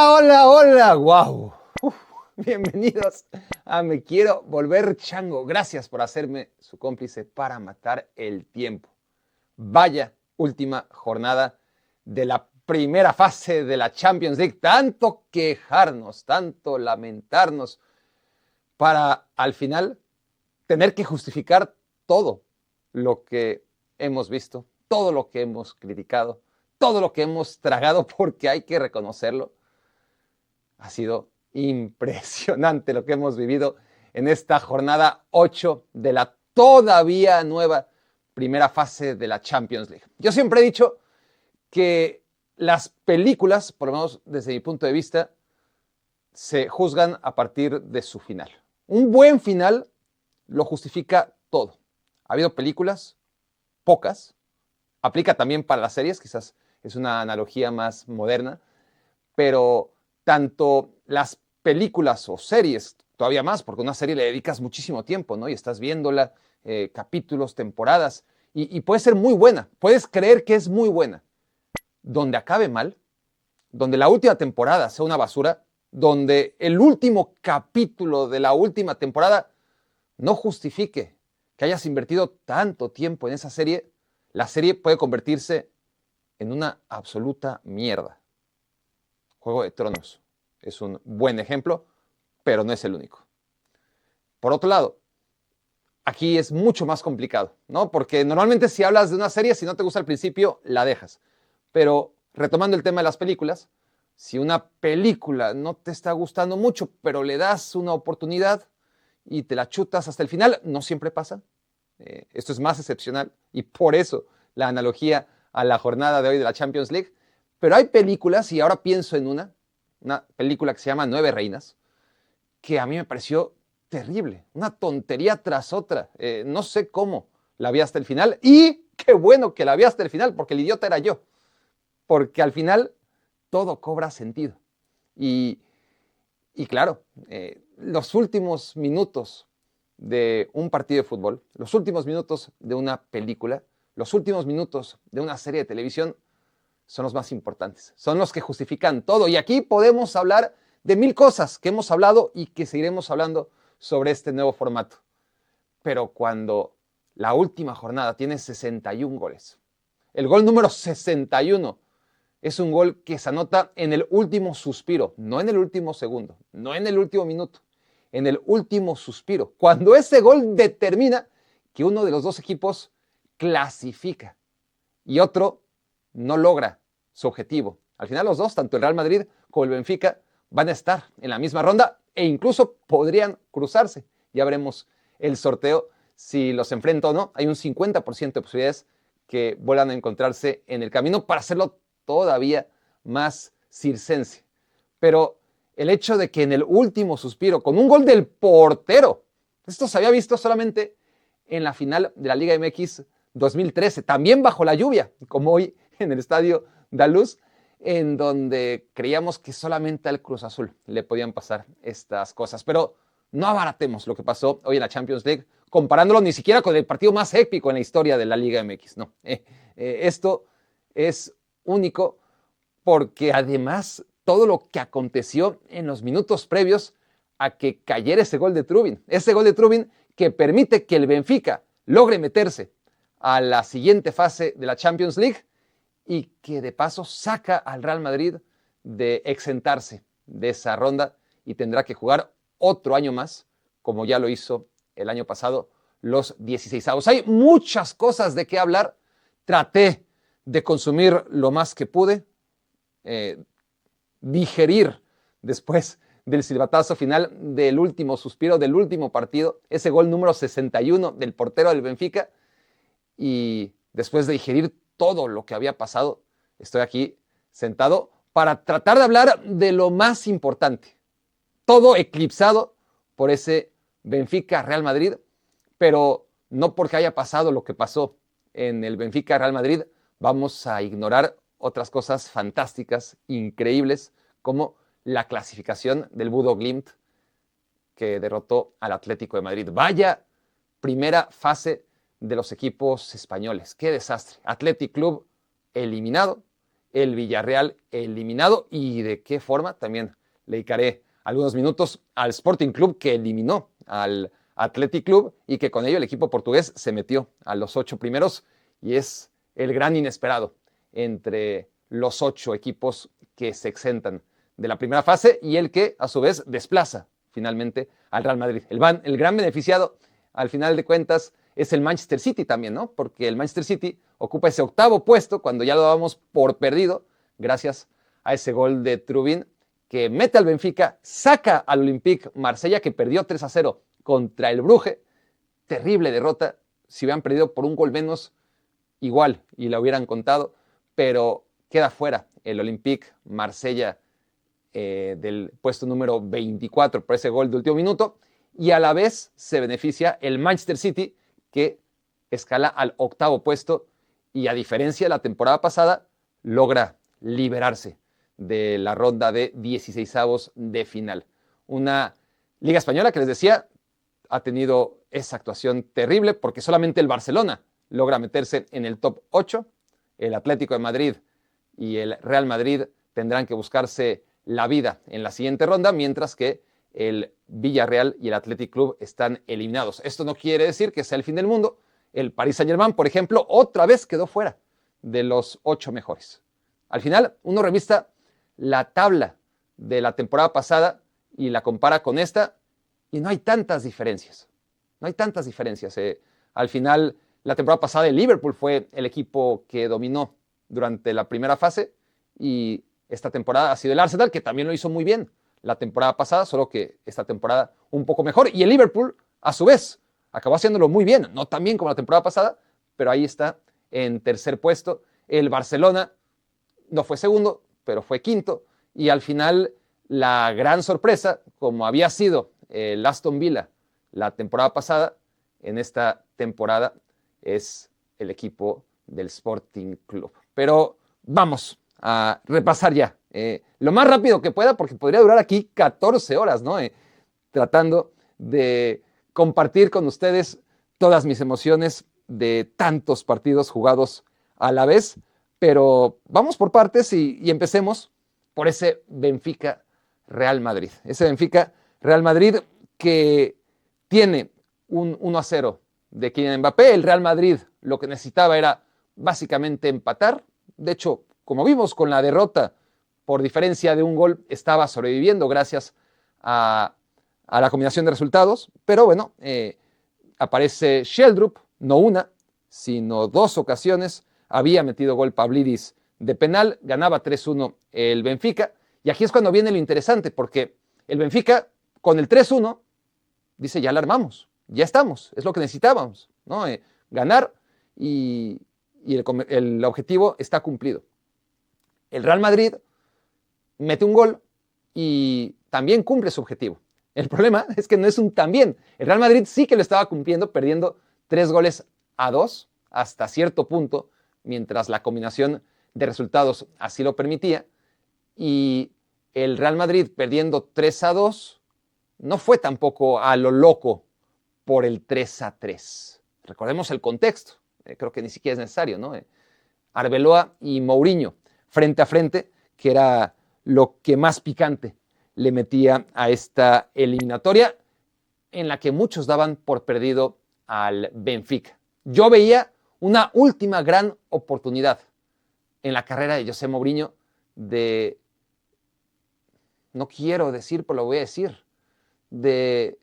Hola, hola, hola, wow. Bienvenidos a Me Quiero Volver Chango. Gracias por hacerme su cómplice para matar el tiempo. Vaya última jornada de la primera fase de la Champions League. Tanto quejarnos, tanto lamentarnos para al final tener que justificar todo lo que hemos visto, todo lo que hemos criticado, todo lo que hemos tragado, porque hay que reconocerlo. Ha sido impresionante lo que hemos vivido en esta jornada 8 de la todavía nueva primera fase de la Champions League. Yo siempre he dicho que las películas, por lo menos desde mi punto de vista, se juzgan a partir de su final. Un buen final lo justifica todo. Ha habido películas, pocas, aplica también para las series, quizás es una analogía más moderna, pero tanto las películas o series, todavía más, porque a una serie le dedicas muchísimo tiempo, ¿no? Y estás viéndola, capítulos, temporadas, y puede ser muy buena, puedes creer que es muy buena. Donde acabe mal, donde la última temporada sea una basura, donde el último capítulo de la última temporada no justifique que hayas invertido tanto tiempo en esa serie, la serie puede convertirse en una absoluta mierda. Juego de Tronos es un buen ejemplo, pero no es el único. Por otro lado, aquí es mucho más complicado, ¿no? Porque normalmente si hablas de una serie, si no te gusta al principio, la dejas. Pero retomando el tema de las películas, si una película no te está gustando mucho, pero le das una oportunidad y te la chutas hasta el final, no siempre pasa. Esto es más excepcional y por eso la analogía a la jornada de hoy de la Champions League. Pero hay películas, y ahora pienso en una película que se llama Nueve Reinas, que a mí me pareció terrible, una tontería tras otra. No sé cómo la vi hasta el final, y qué bueno que la vi hasta el final, porque el idiota era yo, porque al final todo cobra sentido. Y, y claro, los últimos minutos de un partido de fútbol, los últimos minutos de una película, los últimos minutos de una serie de televisión son los más importantes, son los que justifican todo. Y aquí podemos hablar de mil cosas que hemos hablado y que seguiremos hablando sobre este nuevo formato. Pero cuando la última jornada tiene 61 goles, el gol número 61 es un gol que se anota en el último suspiro, no en el último segundo, no en el último minuto, en el último suspiro, cuando ese gol determina que uno de los dos equipos clasifica y otro no logra su objetivo. Al final los dos, tanto el Real Madrid como el Benfica, van a estar en la misma ronda e incluso podrían cruzarse. Ya veremos el sorteo si los enfrenta o no. Hay un 50% de posibilidades que vuelvan a encontrarse en el camino para hacerlo todavía más circense. Pero el hecho de que en el último suspiro, con un gol del portero, esto se había visto solamente en la final de la Liga MX 2013, también bajo la lluvia, como hoy en el Estadio Daluz, en donde creíamos que solamente al Cruz Azul le podían pasar estas cosas. Pero no abaratemos lo que pasó hoy en la Champions League, comparándolo ni siquiera con el partido más épico en la historia de la Liga MX. No, esto es único porque además todo lo que aconteció en los minutos previos a que cayera ese gol de Trubin que permite que el Benfica logre meterse a la siguiente fase de la Champions League y que de paso saca al Real Madrid de exentarse de esa ronda y tendrá que jugar otro año más, como ya lo hizo el año pasado, los 16avos. Hay muchas cosas de qué hablar. Traté de consumir lo más que pude, digerir después del silbatazo final del último suspiro, del último partido, ese gol número 61 del portero del Benfica, y después de digerir todo lo que había pasado, estoy aquí sentado para tratar de hablar de lo más importante, todo eclipsado por ese Benfica Real Madrid, pero no porque haya pasado lo que pasó en el Benfica Real Madrid, vamos a ignorar otras cosas fantásticas, increíbles, como la clasificación del Bodo Glimt, que derrotó al Atlético de Madrid. Vaya primera fase de los equipos españoles. ¡Qué desastre! Athletic Club eliminado el Villarreal eliminado, y de qué forma. También le dedicaré algunos minutos al Sporting Club, que eliminó al Athletic Club y que con ello el equipo portugués se metió a los 8 primeros y es el gran inesperado entre los 8 equipos que se exentan de la primera fase y el que a su vez desplaza finalmente al Real Madrid. El gran beneficiado al final de cuentas es el Manchester City también, ¿no? Porque el Manchester City ocupa ese 8º puesto cuando ya lo dábamos por perdido gracias a ese gol de Trubin que mete al Benfica, saca al Olympique Marsella, que perdió 3-0 contra el Brugge. Terrible derrota. Si hubieran perdido por un gol menos, igual, y la hubieran contado, pero queda fuera el Olympique Marsella del puesto número 24 por ese gol de último minuto, y a la vez se beneficia el Manchester City, que escala al 8º puesto y a diferencia de la temporada pasada, logra liberarse de la ronda de 16avos de final. Una Liga Española que les decía ha tenido esa actuación terrible porque solamente el Barcelona logra meterse en el top 8, el Atlético de Madrid y el Real Madrid tendrán que buscarse la vida en la siguiente ronda, mientras que el Villarreal y el Athletic Club están eliminados. Esto no quiere decir que sea el fin del mundo. El Paris Saint-Germain, por ejemplo, otra vez quedó fuera de los 8 mejores. Al final, uno revista la tabla de la temporada pasada y la compara con esta y no hay tantas diferencias. No hay tantas diferencias. Al final, la temporada pasada el Liverpool fue el equipo que dominó durante la primera fase y esta temporada ha sido el Arsenal, que también lo hizo muy bien la temporada pasada, solo que esta temporada un poco mejor. Y el Liverpool, a su vez, acabó haciéndolo muy bien, no tan bien como la temporada pasada, pero ahí está en tercer puesto. El Barcelona no fue segundo, pero fue quinto. Y al final, la gran sorpresa, como había sido el Aston Villa la temporada pasada, en esta temporada es el equipo del Sporting Club. Pero vamos a repasar ya lo más rápido que pueda, porque podría durar aquí 14 horas, ¿no? Tratando de compartir con ustedes todas mis emociones de tantos partidos jugados a la vez, pero vamos por partes y empecemos por ese Benfica Real Madrid. Ese Benfica Real Madrid que tiene un 1-0 de Kylian Mbappé. El Real Madrid lo que necesitaba era básicamente empatar. De hecho, como vimos con la derrota por diferencia de un gol, estaba sobreviviendo gracias a la combinación de resultados. Pero bueno, aparece Sheldrup, no una, sino 2 ocasiones. Había metido gol Pavlidis de penal, ganaba 3-1 el Benfica. Y aquí es cuando viene lo interesante, porque el Benfica con el 3-1 dice, ya la armamos, ya estamos, es lo que necesitábamos, ¿no? Ganar y el objetivo está cumplido. El Real Madrid mete un gol y también cumple su objetivo. El problema es que no es un también. El Real Madrid sí que lo estaba cumpliendo, perdiendo 3-2 hasta cierto punto, mientras la combinación de resultados así lo permitía. Y el Real Madrid perdiendo 3-2 no fue tampoco a lo loco por el 3-3. Recordemos el contexto. Creo que ni siquiera es necesario, ¿no? Arbeloa y Mourinho frente a frente, que era lo que más picante le metía a esta eliminatoria, en la que muchos daban por perdido al Benfica. Yo veía una última gran oportunidad en la carrera de José Mourinho de, no quiero decir, pero lo voy a decir, de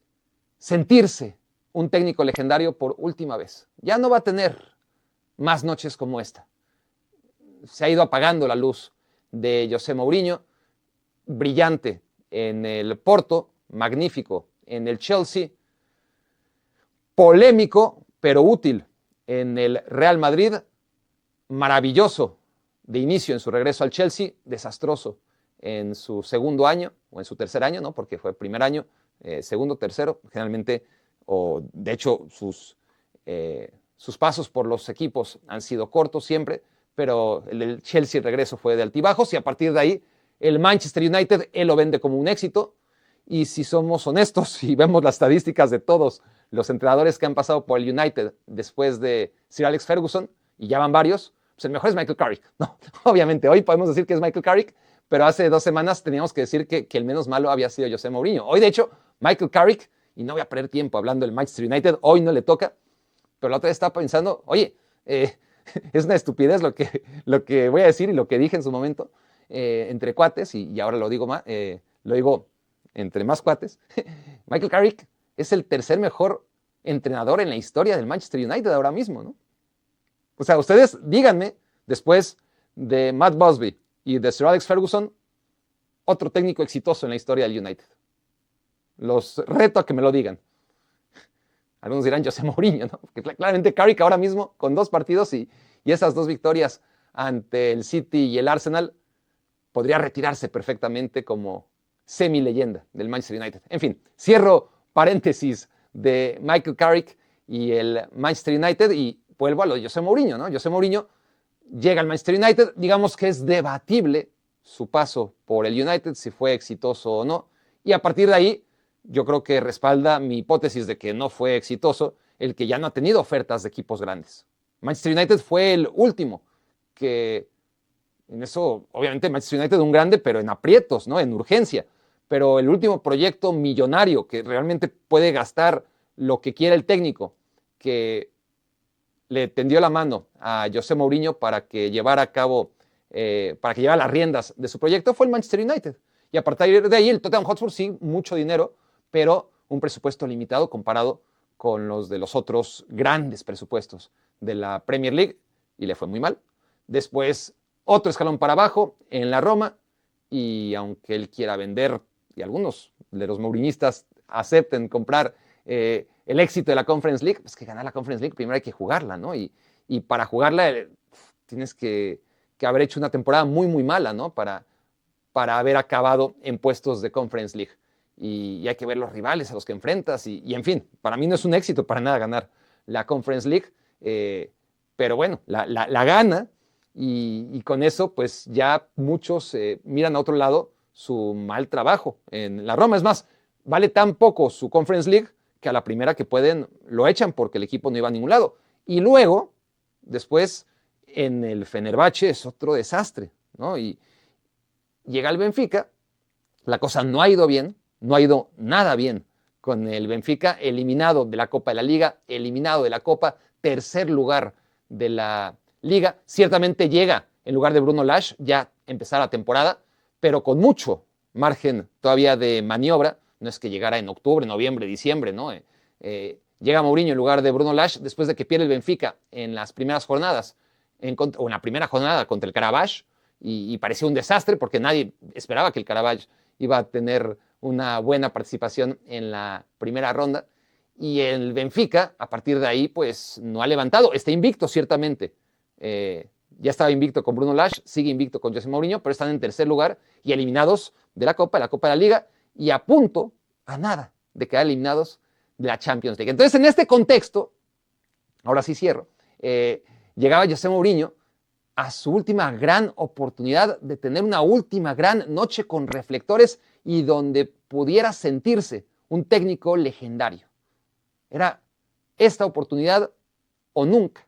sentirse un técnico legendario por última vez. Ya no va a tener más noches como esta. Se ha ido apagando la luz de José Mourinho, brillante en el Porto, magnífico en el Chelsea, polémico pero útil en el Real Madrid, maravilloso de inicio en su regreso al Chelsea, desastroso en su segundo año o en su tercer año, ¿no? Porque fue primer año, segundo, tercero, generalmente, o de hecho sus pasos por los equipos han sido cortos siempre, pero el Chelsea regreso fue de altibajos y a partir de ahí el Manchester United él lo vende como un éxito. Y si somos honestos y vemos las estadísticas de todos los entrenadores que han pasado por el United después de Sir Alex Ferguson, y ya van varios, pues el mejor es Michael Carrick. No, obviamente hoy podemos decir que es Michael Carrick, pero hace 2 semanas teníamos que decir que el menos malo había sido José Mourinho. Hoy, de hecho, Michael Carrick, y no voy a perder tiempo hablando del Manchester United, hoy no le toca, pero la otra vez estaba pensando, oye, es una estupidez lo que voy a decir y lo que dije en su momento entre cuates, y ahora lo digo entre más cuates. Michael Carrick es el tercer mejor entrenador en la historia del Manchester United ahora mismo, ¿no? O sea, ustedes díganme, después de Matt Busby y de Sir Alex Ferguson, otro técnico exitoso en la historia del United. Los reto a que me lo digan. Algunos dirán José Mourinho, ¿no? Porque claramente Carrick ahora mismo, con 2 partidos y esas 2 victorias ante el City y el Arsenal, podría retirarse perfectamente como semi-leyenda del Manchester United. En fin, cierro paréntesis de Michael Carrick y el Manchester United y vuelvo a lo de José Mourinho, ¿no? José Mourinho llega al Manchester United, digamos que es debatible su paso por el United, si fue exitoso o no, y a partir de ahí yo creo que respalda mi hipótesis de que no fue exitoso el que ya no ha tenido ofertas de equipos grandes. Manchester United fue el último que, en eso, obviamente Manchester United un grande, pero en aprietos, ¿no? En urgencia, pero el último proyecto millonario que realmente puede gastar lo que quiera el técnico, que le tendió la mano a José Mourinho para que llevara a cabo, para que llevara las riendas de su proyecto, fue el Manchester United. Y a partir de ahí el Tottenham Hotspur sí, mucho dinero, pero un presupuesto limitado comparado con los de los otros grandes presupuestos de la Premier League, y le fue muy mal. Después, otro escalón para abajo en la Roma, y aunque él quiera vender, y algunos de los mourinistas acepten comprar el éxito de la Conference League, pues que ganar la Conference League primero hay que jugarla, ¿no? Y para jugarla tienes que haber hecho una temporada muy, muy mala, ¿no? Para haber acabado en puestos de Conference League. Y hay que ver los rivales a los que enfrentas, y en fin, para mí no es un éxito para nada ganar la Conference League, pero bueno, la gana, y con eso pues ya muchos miran a otro lado su mal trabajo en la Roma. Es más, vale tan poco su Conference League que a la primera que pueden lo echan porque el equipo no iba a ningún lado. Y luego, después, en el Fenerbahce es otro desastre, ¿no? Y llega el Benfica, la cosa no ha ido bien, no ha ido nada bien con el Benfica, eliminado de la Copa de la Liga, eliminado de la Copa, tercer lugar de la Liga. Ciertamente llega en lugar de Bruno Lage ya empezar la temporada, pero con mucho margen todavía de maniobra. No es que llegara en octubre, noviembre, diciembre, ¿no? Llega Mourinho en lugar de Bruno Lage después de que pierde el Benfica en las primeras jornadas, o en la primera jornada contra el Karabakh, y parecía un desastre porque nadie esperaba que el Karabakh iba a tener una buena participación en la primera ronda. Y el Benfica, a partir de ahí, pues no ha levantado. Está invicto, ciertamente. Ya estaba invicto con Bruno Lage, sigue invicto con José Mourinho, pero están en tercer lugar y eliminados de la Copa de la Liga, y a punto, a nada, de quedar eliminados de la Champions League. Entonces, en este contexto, ahora sí cierro, llegaba José Mourinho a su última gran oportunidad de tener una última gran noche con reflectores y donde pudiera sentirse un técnico legendario. Era esta oportunidad o nunca.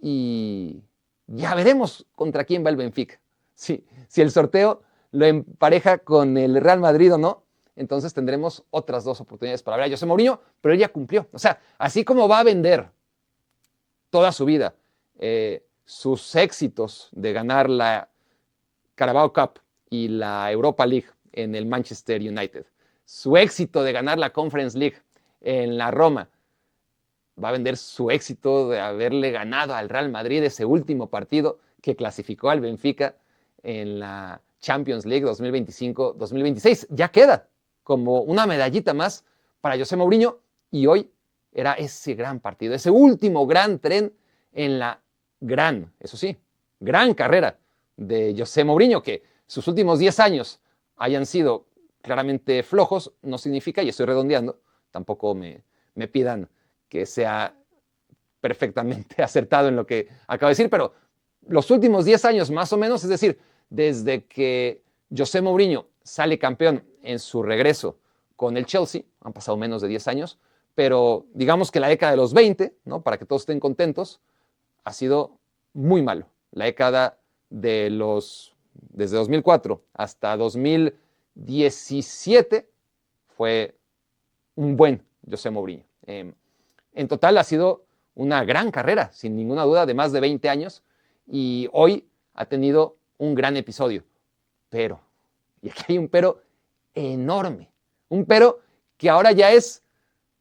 Y ya veremos contra quién va el Benfica. Si el sorteo lo empareja con el Real Madrid o no, entonces tendremos otras 2 oportunidades para ver a José Mourinho, pero él ya cumplió. O sea, así como va a vender toda su vida sus éxitos de ganar la Carabao Cup y la Europa League en el Manchester United, su éxito de ganar la Conference League en la Roma, va a vender su éxito de haberle ganado al Real Madrid ese último partido que clasificó al Benfica en la Champions League 2025-2026. Ya queda como una medallita más para José Mourinho, y hoy era ese gran partido, ese último gran tren en la gran, eso sí, gran carrera de José Mourinho. Que sus últimos 10 años hayan sido claramente flojos no significa, y estoy redondeando, tampoco me pidan que sea perfectamente acertado en lo que acabo de decir, pero los últimos 10 años más o menos, es decir, desde que José Mourinho sale campeón en su regreso con el Chelsea, han pasado menos de 10 años, pero digamos que la década de los 20, ¿no? Para que todos estén contentos, ha sido muy malo. La década desde 2004 hasta 2017 fue un buen José Mourinho. En total ha sido una gran carrera, sin ninguna duda, de más de 20 años, y hoy ha tenido un gran episodio. Pero, y aquí hay un pero enorme, un pero que ahora ya es,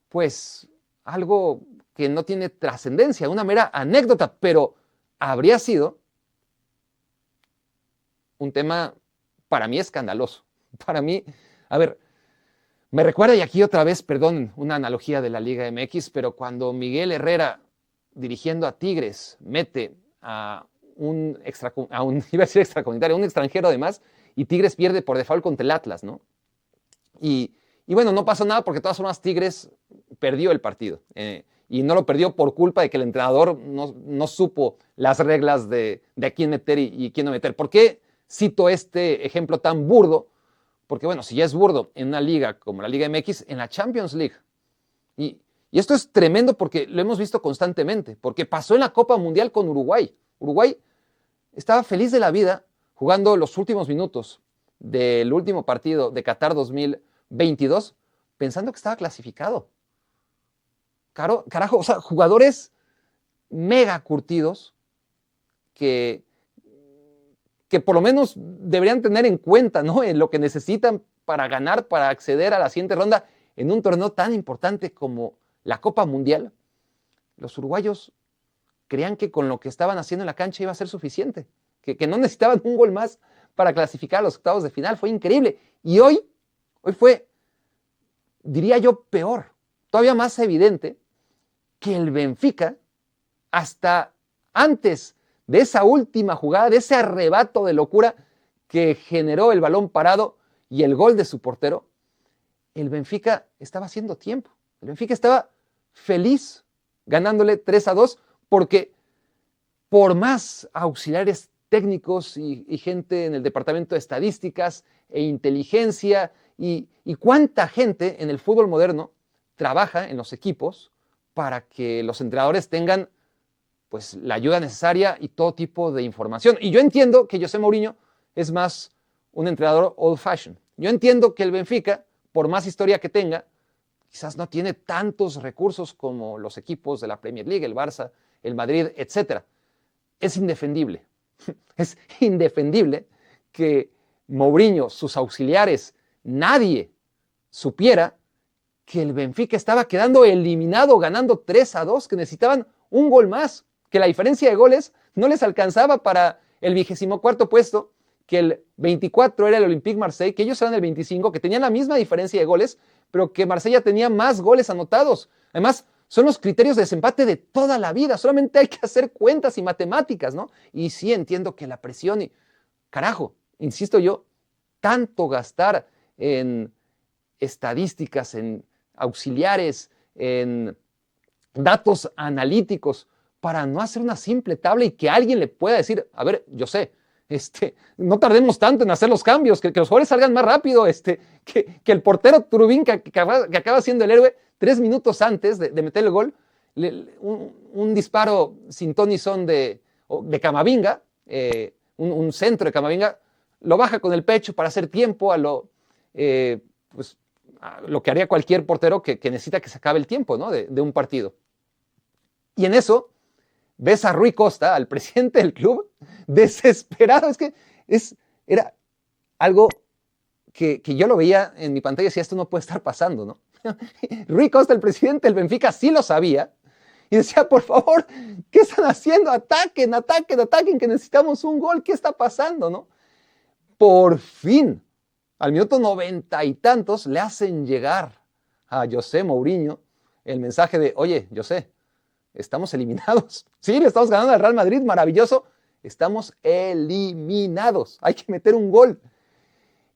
pues, algo que no tiene trascendencia, una mera anécdota, pero habría sido un tema para mí escandaloso. Para mí, a ver, me recuerda, y aquí otra vez, perdón, una analogía de la Liga MX, pero cuando Miguel Herrera, dirigiendo a Tigres, mete a un extracomunitario, un extranjero además, y Tigres pierde por default contra el Atlas, ¿no? Y bueno, no pasó nada porque de todas formas Tigres perdió el partido. Y no lo perdió por culpa de que el entrenador no supo las reglas de a quién meter y quién no meter. ¿Por qué cito este ejemplo tan burdo? Porque bueno, si ya es burdo en una liga como la Liga MX, en la Champions League. Y esto es tremendo porque lo hemos visto constantemente, porque pasó en la Copa Mundial con Uruguay. Uruguay estaba feliz de la vida jugando los últimos minutos del último partido de Qatar 2022, pensando que estaba clasificado. Carajo, o sea, jugadores mega curtidos que por lo menos deberían tener en cuenta, ¿no?, en lo que necesitan para ganar, para acceder a la siguiente ronda en un torneo tan importante como la Copa Mundial. Los uruguayos creían que con lo que estaban haciendo en la cancha iba a ser suficiente, que no necesitaban un gol más para clasificar a los octavos de final. Fue increíble. Y hoy fue, diría yo, peor, todavía más evidente que el Benfica, hasta antes de esa última jugada, de ese arrebato de locura que generó el balón parado y el gol de su portero, el Benfica estaba haciendo tiempo. El Benfica estaba feliz ganándole 3-2 porque por más auxiliares técnicos y gente en el departamento de estadísticas e inteligencia y cuánta gente en el fútbol moderno trabaja en los equipos para que los entrenadores tengan pues la ayuda necesaria y todo tipo de información. Y yo entiendo que José Mourinho es más un entrenador old fashioned. Yo entiendo que el Benfica, por más historia que tenga, quizás no tiene tantos recursos como los equipos de la Premier League, el Barça, el Madrid, etc. Es indefendible. Es indefendible que Mourinho, sus auxiliares, nadie supiera que el Benfica estaba quedando eliminado, ganando 3-2, que necesitaban un gol más, que la diferencia de goles no les alcanzaba para el 24º puesto, que el 24 era el Olympique Marseille, que ellos eran el 25, que tenían la misma diferencia de goles, pero que Marsella tenía más goles anotados. Además, son los criterios de desempate de toda la vida, solamente hay que hacer cuentas y matemáticas, ¿no? Y sí entiendo que la presión y, carajo, insisto yo, tanto gastar en estadísticas, en auxiliares, en datos analíticos, para no hacer una simple tabla y que alguien le pueda decir, a ver, yo sé, no tardemos tanto en hacer los cambios, que los jugadores salgan más rápido, que el portero Trubín, que acaba siendo el héroe, 3 minutos antes de meter el gol, un disparo sin ton ni son de Camavinga, un centro de Camavinga, lo baja con el pecho para hacer tiempo a lo que haría cualquier portero que necesita que se acabe el tiempo, ¿no?, de un partido. Y en eso ves a Rui Costa, al presidente del club, desesperado. Es que era algo que yo lo veía en mi pantalla y decía, esto no puede estar pasando, ¿no? Rui Costa, el presidente del Benfica, sí lo sabía y decía, por favor, ¿qué están haciendo? Ataquen, que necesitamos un gol. ¿Qué está pasando, no? Por fin, al minuto 90 y tantos, le hacen llegar a José Mourinho el mensaje de, oye, José, estamos eliminados. Sí, le estamos ganando al Real Madrid, maravilloso. Estamos eliminados. Hay que meter un gol.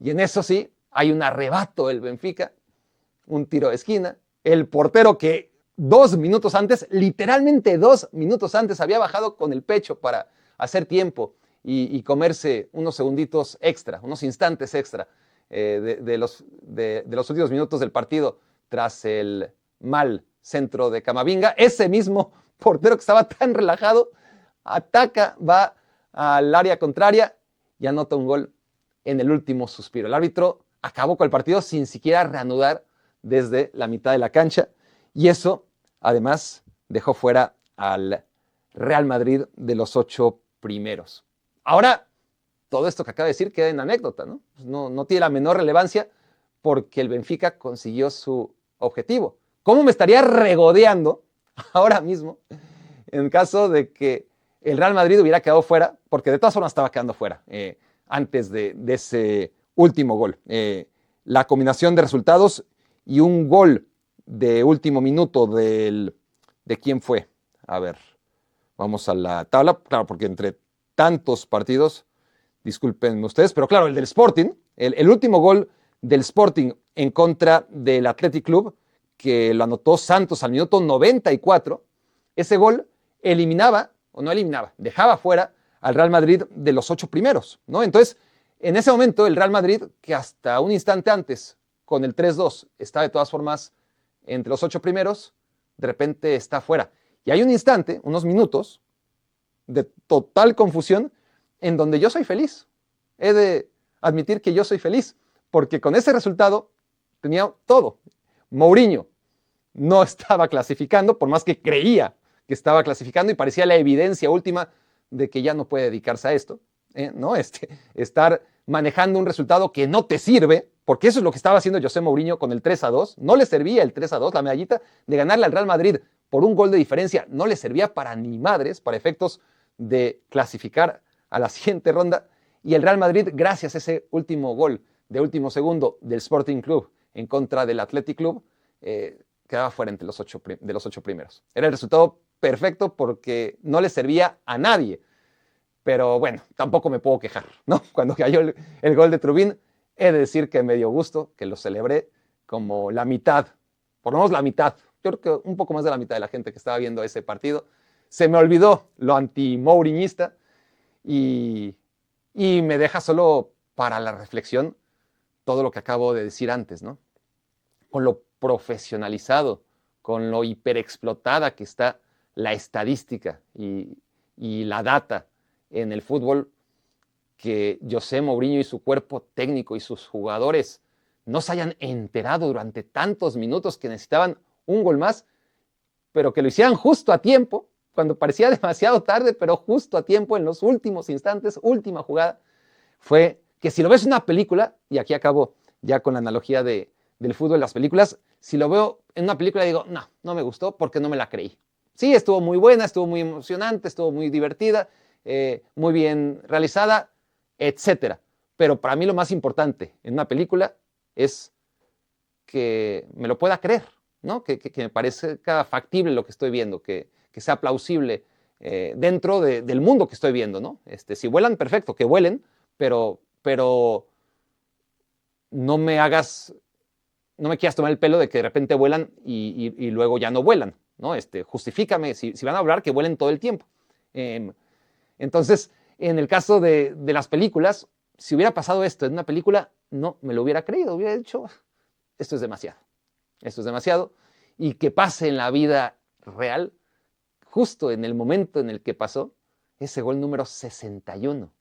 Y en eso sí, hay un arrebato del Benfica, un tiro de esquina. El portero que 2 minutos antes, literalmente 2 minutos antes, había bajado con el pecho para hacer tiempo y comerse unos segunditos extra, unos instantes extra de los últimos minutos del partido tras el mal centro de Camavinga. Ese mismo portero que estaba tan relajado ataca, va al área contraria y anota un gol en el último suspiro. El árbitro acabó con el partido sin siquiera reanudar desde la mitad de la cancha y eso además dejó fuera al Real Madrid de los 8 primeros. Ahora, todo esto que acabo de decir queda en anécdota, ¿no? No tiene la menor relevancia porque el Benfica consiguió su objetivo. ¿Cómo me estaría regodeando ahora mismo en caso de que el Real Madrid hubiera quedado fuera? Porque de todas formas estaba quedando fuera antes de ese último gol. La combinación de resultados y un gol de último minuto ¿de quién fue? A ver, vamos a la tabla. Claro, porque entre tantos partidos, discúlpenme ustedes, pero claro, el del Sporting, el último gol del Sporting en contra del Athletic Club, que lo anotó Santos al minuto 94, ese gol dejaba fuera al Real Madrid de los 8 primeros, ¿no? Entonces, en ese momento, el Real Madrid, que hasta un instante antes, con el 3-2, está de todas formas entre los 8 primeros, de repente está fuera. Y hay un instante, unos minutos, de total confusión, en donde yo soy feliz. He de admitir que yo soy feliz, porque con ese resultado tenía todo. Mourinho no estaba clasificando, por más que creía que estaba clasificando y parecía la evidencia última de que ya no puede dedicarse a esto, ¿no? Estar manejando un resultado que no te sirve, porque eso es lo que estaba haciendo José Mourinho con el 3-2, no le servía el 3-2, la medallita de ganarle al Real Madrid por un gol de diferencia no le servía para ni madres, para efectos de clasificar a la siguiente ronda, y el Real Madrid, gracias a ese último gol de último segundo del Sporting Club en contra del Athletic Club, quedaba fuera entre de los 8 primeros. Era el resultado perfecto porque no le servía a nadie. Pero bueno, tampoco me puedo quejar, ¿no? Cuando cayó el gol de Trubin, he de decir que me dio gusto, que lo celebré como la mitad, por lo menos la mitad, yo creo que un poco más de la mitad de la gente que estaba viendo ese partido. Se me olvidó lo anti-mouriñista y me deja solo para la reflexión todo lo que acabo de decir antes, ¿no? Con lo profesionalizado, con lo hiperexplotada que está la estadística y la data en el fútbol, que José Mourinho y su cuerpo técnico y sus jugadores no se hayan enterado durante tantos minutos que necesitaban un gol más, pero que lo hicieran justo a tiempo, cuando parecía demasiado tarde, pero justo a tiempo, en los últimos instantes, última jugada, fue que si lo ves en una película, y aquí acabo ya con la analogía del fútbol, las películas, si lo veo en una película digo, no me gustó porque no me la creí. Sí, estuvo muy buena, estuvo muy emocionante, estuvo muy divertida, muy bien realizada, etcétera. Pero para mí lo más importante en una película es que me lo pueda creer, ¿no? Que me parezca factible lo que estoy viendo, que sea plausible dentro del mundo que estoy viendo, ¿no? Si vuelan, perfecto, que vuelen, pero no me quieras tomar el pelo de que de repente vuelan y luego ya no vuelan, ¿no? Justifícame, si van a hablar, que vuelen todo el tiempo. Entonces, en el caso de las películas, si hubiera pasado esto en una película, no me lo hubiera creído, hubiera dicho, esto es demasiado, y que pase en la vida real, justo en el momento en el que pasó, ese gol número 61,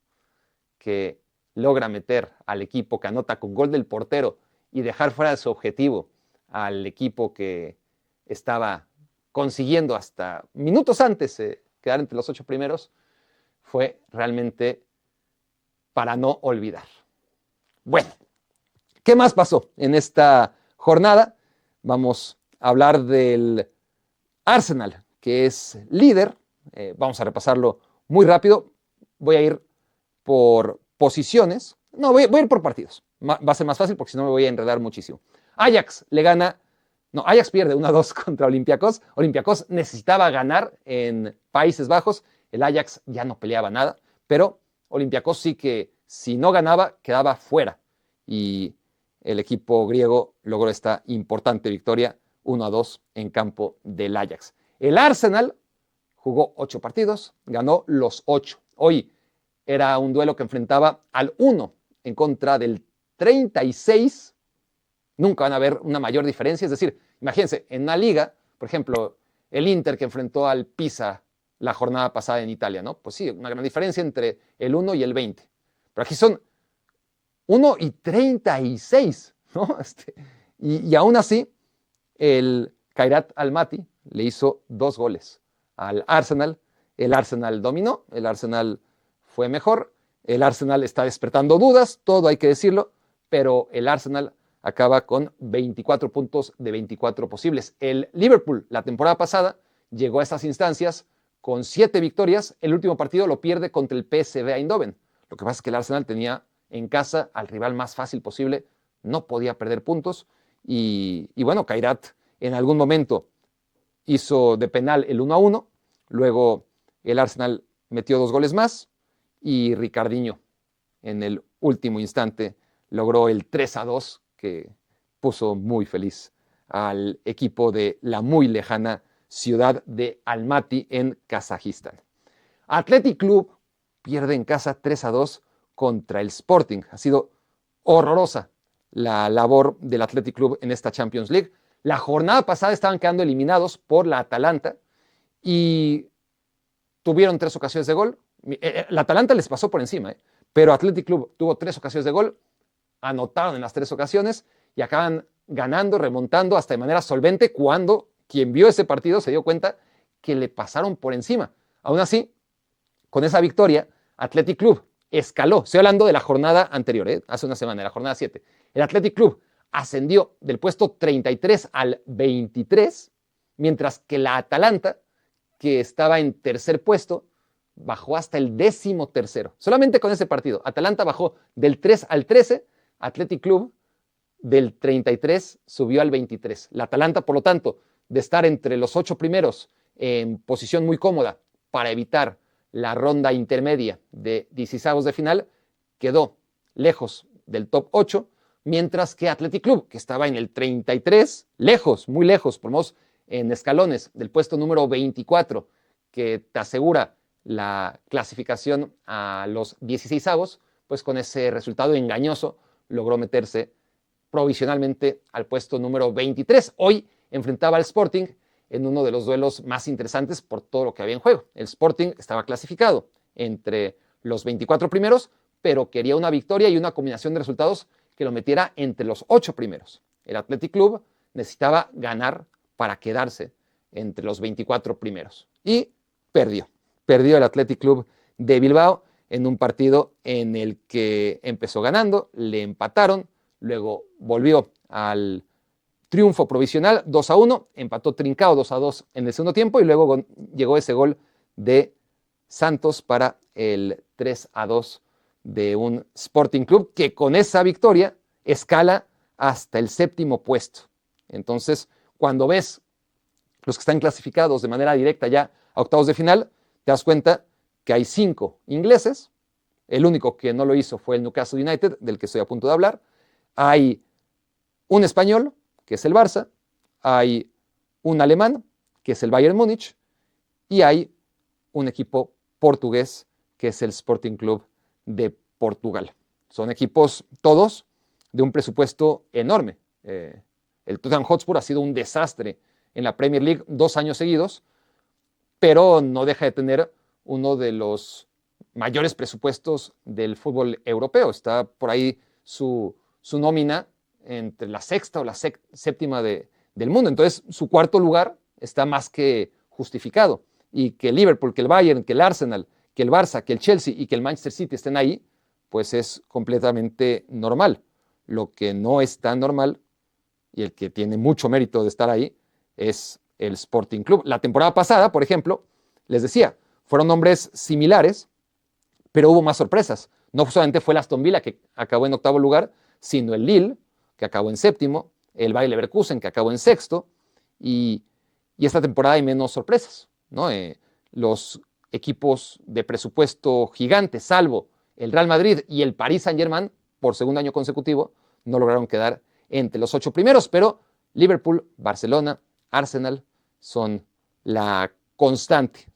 que logra meter al equipo que anota con gol del portero y dejar fuera de su objetivo al equipo que estaba consiguiendo hasta minutos antes quedar entre los 8 primeros, fue realmente para no olvidar. Bueno, ¿qué más pasó en esta jornada? Vamos a hablar del Arsenal, que es líder. Vamos a repasarlo muy rápido. Voy a ir por posiciones. No, voy a ir por partidos. Va a ser más fácil porque si no me voy a enredar muchísimo. Ajax pierde 1-2 contra Olympiacos. Olympiacos necesitaba ganar en Países Bajos. El Ajax ya no peleaba nada, pero Olympiacos sí que si no ganaba quedaba fuera. Y el equipo griego logró esta importante victoria 1-2 en campo del Ajax. El Arsenal jugó 8 partidos, ganó los 8. Hoy era un duelo que enfrentaba al 1 en contra del 36. Nunca van a ver una mayor diferencia. Es decir, imagínense, en una liga, por ejemplo, el Inter que enfrentó al Pisa la jornada pasada en Italia, ¿no? Pues sí, una gran diferencia entre el 1 y el 20. Pero aquí son 1 y 36, ¿no? Y aún así, el Khairat Almaty le hizo 2 goles al Arsenal. El Arsenal dominó, el Arsenal fue mejor, el Arsenal está despertando dudas, todo hay que decirlo, pero el Arsenal acaba con 24 puntos de 24 posibles. El Liverpool, la temporada pasada, llegó a estas instancias con 7 victorias. El último partido lo pierde contra el PSV Eindhoven. Lo que pasa es que el Arsenal tenía en casa al rival más fácil posible, no podía perder puntos. Y bueno, Khairat en algún momento hizo de penal el 1-1, luego el Arsenal metió 2 goles más y Ricardinho en el último instante logró el 3-2 que puso muy feliz al equipo de la muy lejana ciudad de Almaty en Kazajistán. Athletic Club pierde en casa 3-2 contra el Sporting. Ha sido horrorosa la labor del Athletic Club en esta Champions League. La jornada pasada estaban quedando eliminados por la Atalanta y tuvieron 3 ocasiones de gol. La Atalanta les pasó por encima, pero Athletic Club tuvo 3 ocasiones de gol, anotaron en las 3 ocasiones y acaban ganando, remontando hasta de manera solvente cuando quien vio ese partido se dio cuenta que le pasaron por encima. Aún así, con esa victoria, Athletic Club escaló. Estoy hablando de la jornada anterior, hace una semana, de la jornada 7. El Athletic Club ascendió del puesto 33 al 23, mientras que la Atalanta, que estaba en tercer puesto, bajó hasta el 13º. Solamente con ese partido. Atalanta bajó del 3 al 13, Athletic Club del 33 subió al 23. La Atalanta, por lo tanto, de estar entre los 8 primeros en posición muy cómoda para evitar la ronda intermedia de 16avos de final, quedó lejos del top 8, mientras que Athletic Club, que estaba en el 33, lejos, muy lejos, por lo menos en escalones del puesto número 24, que te asegura la clasificación a los 16avos, pues con ese resultado engañoso logró meterse provisionalmente al puesto número 23. Hoy enfrentaba al Sporting en uno de los duelos más interesantes por todo lo que había en juego. El Sporting estaba clasificado entre los 24 primeros, pero quería una victoria y una combinación de resultados que lo metiera entre los 8 primeros. El Athletic Club necesitaba ganar para quedarse entre los 24 primeros. Y perdió. Perdió el Athletic Club de Bilbao en un partido en el que empezó ganando, le empataron, luego volvió al triunfo provisional 2-1, empató Trincao 2-2 en el segundo tiempo y luego llegó ese gol de Santos para el 3-2 de un Sporting Club que con esa victoria escala hasta el 7º puesto. Entonces, cuando ves los que están clasificados de manera directa ya a octavos de final, te das cuenta que hay 5 ingleses, el único que no lo hizo fue el Newcastle United, del que estoy a punto de hablar, hay un español, que es el Barça, hay un alemán, que es el Bayern Múnich, y hay un equipo portugués, que es el Sporting Club de Portugal. Son equipos todos de un presupuesto enorme. El Tottenham Hotspur ha sido un desastre en la Premier League 2 años seguidos, pero no deja de tener uno de los mayores presupuestos del fútbol europeo. Está por ahí su nómina entre la 6ª o la 7ª del mundo. Entonces, su 4º lugar está más que justificado. Y que el Liverpool, que el Bayern, que el Arsenal, que el Barça, que el Chelsea y que el Manchester City estén ahí, pues es completamente normal. Lo que no es tan normal y el que tiene mucho mérito de estar ahí es el Sporting Club. La temporada pasada, por ejemplo, les decía, fueron nombres similares, pero hubo más sorpresas. No solamente fue el Aston Villa, que acabó en 8º lugar, sino el Lille, que acabó en 7º, el Bayer Leverkusen, que acabó en 6º, y esta temporada hay menos sorpresas, ¿no? Los equipos de presupuesto gigante, salvo el Real Madrid y el Paris Saint-Germain, por segundo año consecutivo, no lograron quedar entre los 8 primeros, pero Liverpool, Barcelona, Arsenal son la constante,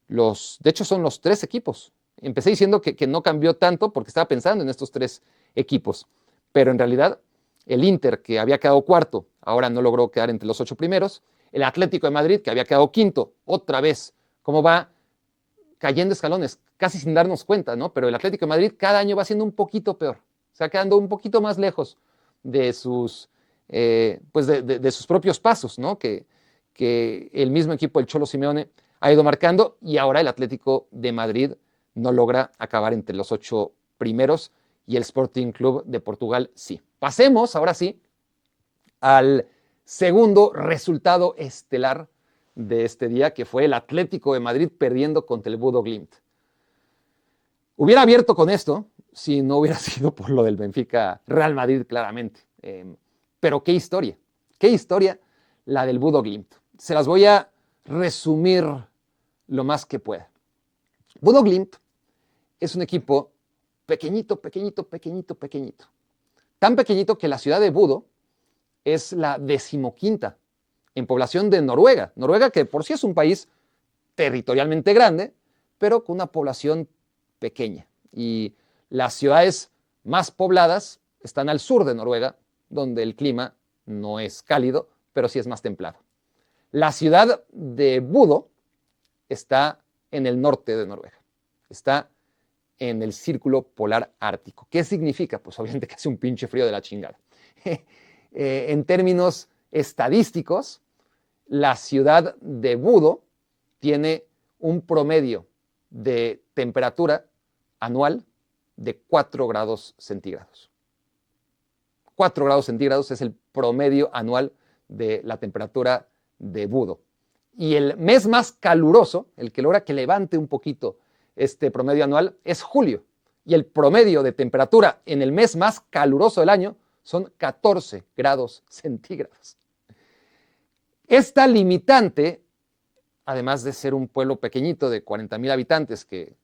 de hecho son los 3 equipos. Empecé diciendo que no cambió tanto porque estaba pensando en estos 3 equipos, pero en realidad el Inter, que había quedado 4º, ahora no logró quedar entre los 8 primeros, el Atlético de Madrid, que había quedado 5º, otra vez cómo va cayendo escalones, casi sin darnos cuenta, ¿no? Pero el Atlético de Madrid cada año va siendo un poquito peor, o sea, quedando un poquito más lejos de sus, pues de sus propios pasos, ¿no? Que el mismo equipo, el Cholo Simeone, ha ido marcando, y ahora el Atlético de Madrid no logra acabar entre los 8 primeros, y el Sporting Club de Portugal sí. Pasemos, ahora sí, al segundo resultado estelar de este día, que fue el Atlético de Madrid perdiendo contra el Bodo Glimt. Hubiera abierto con esto si no hubiera sido por lo del Benfica Real Madrid, claramente. Pero qué historia la del Bodo Glimt. Se las voy a resumir lo más que pueda. Bodo Glimt es un equipo pequeñito. Tan pequeñito que la ciudad de Budo es la 15ª en población de Noruega. Noruega, que por sí es un país territorialmente grande, pero con una población pequeña. Y las ciudades más pobladas están al sur de Noruega, donde el clima no es cálido, pero sí es más templado. La ciudad de Budo está en el norte de Noruega. Está en el círculo polar ártico. ¿Qué significa? Pues obviamente que hace un pinche frío de la chingada. En términos estadísticos, la ciudad de Budo tiene un promedio de temperatura anual de 4 grados centígrados. 4 grados centígrados es el promedio anual de la temperatura de Budo. Y el mes más caluroso, el que logra que levante un poquito este promedio anual, es julio. Y el promedio de temperatura en el mes más caluroso del año son 14 grados centígrados. Esta limitante, además de ser un pueblo pequeñito de 40,000 habitantes, que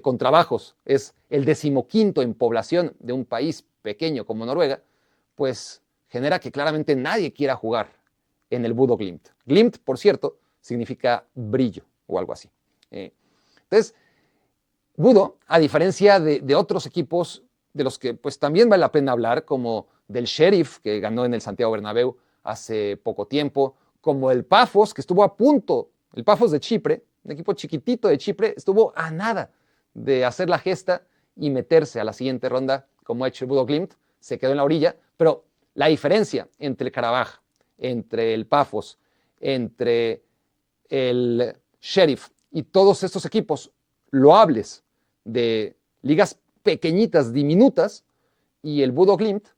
con trabajos es el 15º en población de un país pequeño como Noruega, pues genera que claramente nadie quiera jugar en el Bodo Glimt. Glimt, por cierto, significa brillo o algo así. Entonces, Budo, a diferencia de otros equipos de los que pues también vale la pena hablar, como del Sheriff, que ganó en el Santiago Bernabéu hace poco tiempo, como el Pafos, que estuvo a punto, el Pafos de Chipre, un equipo chiquitito de Chipre, estuvo a nada de hacer la gesta y meterse a la siguiente ronda, como ha hecho el Bodo Glimt, se quedó en la orilla, pero la diferencia entre el Karabaj, entre el Pafos, entre el Sheriff y todos estos equipos loables de ligas pequeñitas, diminutas, y el Bodo Glimt,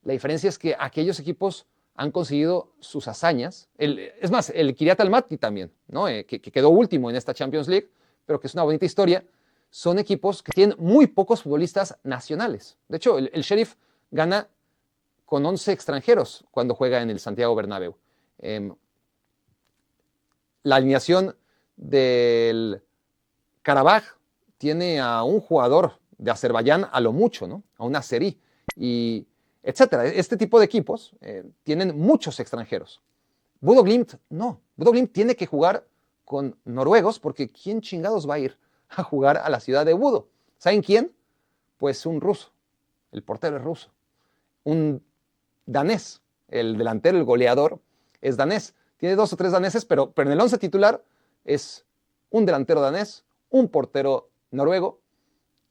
la diferencia es que aquellos equipos han conseguido sus hazañas. Es más, el Kiryat Almaty también, ¿no? Que quedó último en esta Champions League, pero que es una bonita historia. Son equipos que tienen muy pocos futbolistas nacionales. De hecho, el Sheriff gana con 11 extranjeros cuando juega en el Santiago Bernabéu. La alineación del Karabaj tiene a un jugador de Azerbaiyán a lo mucho, ¿no? A un azerí, y etcétera. Este tipo de equipos tienen muchos extranjeros. Bodo Glimt no. Bodo Glimt tiene que jugar con noruegos, porque ¿quién chingados va a ir a jugar a la ciudad de Budo? ¿Saben quién? Pues un ruso. El portero es ruso. Un danés. El delantero, el goleador, es danés. Tiene 2 o 3 daneses, pero en el 11 titular es un delantero danés, un portero noruego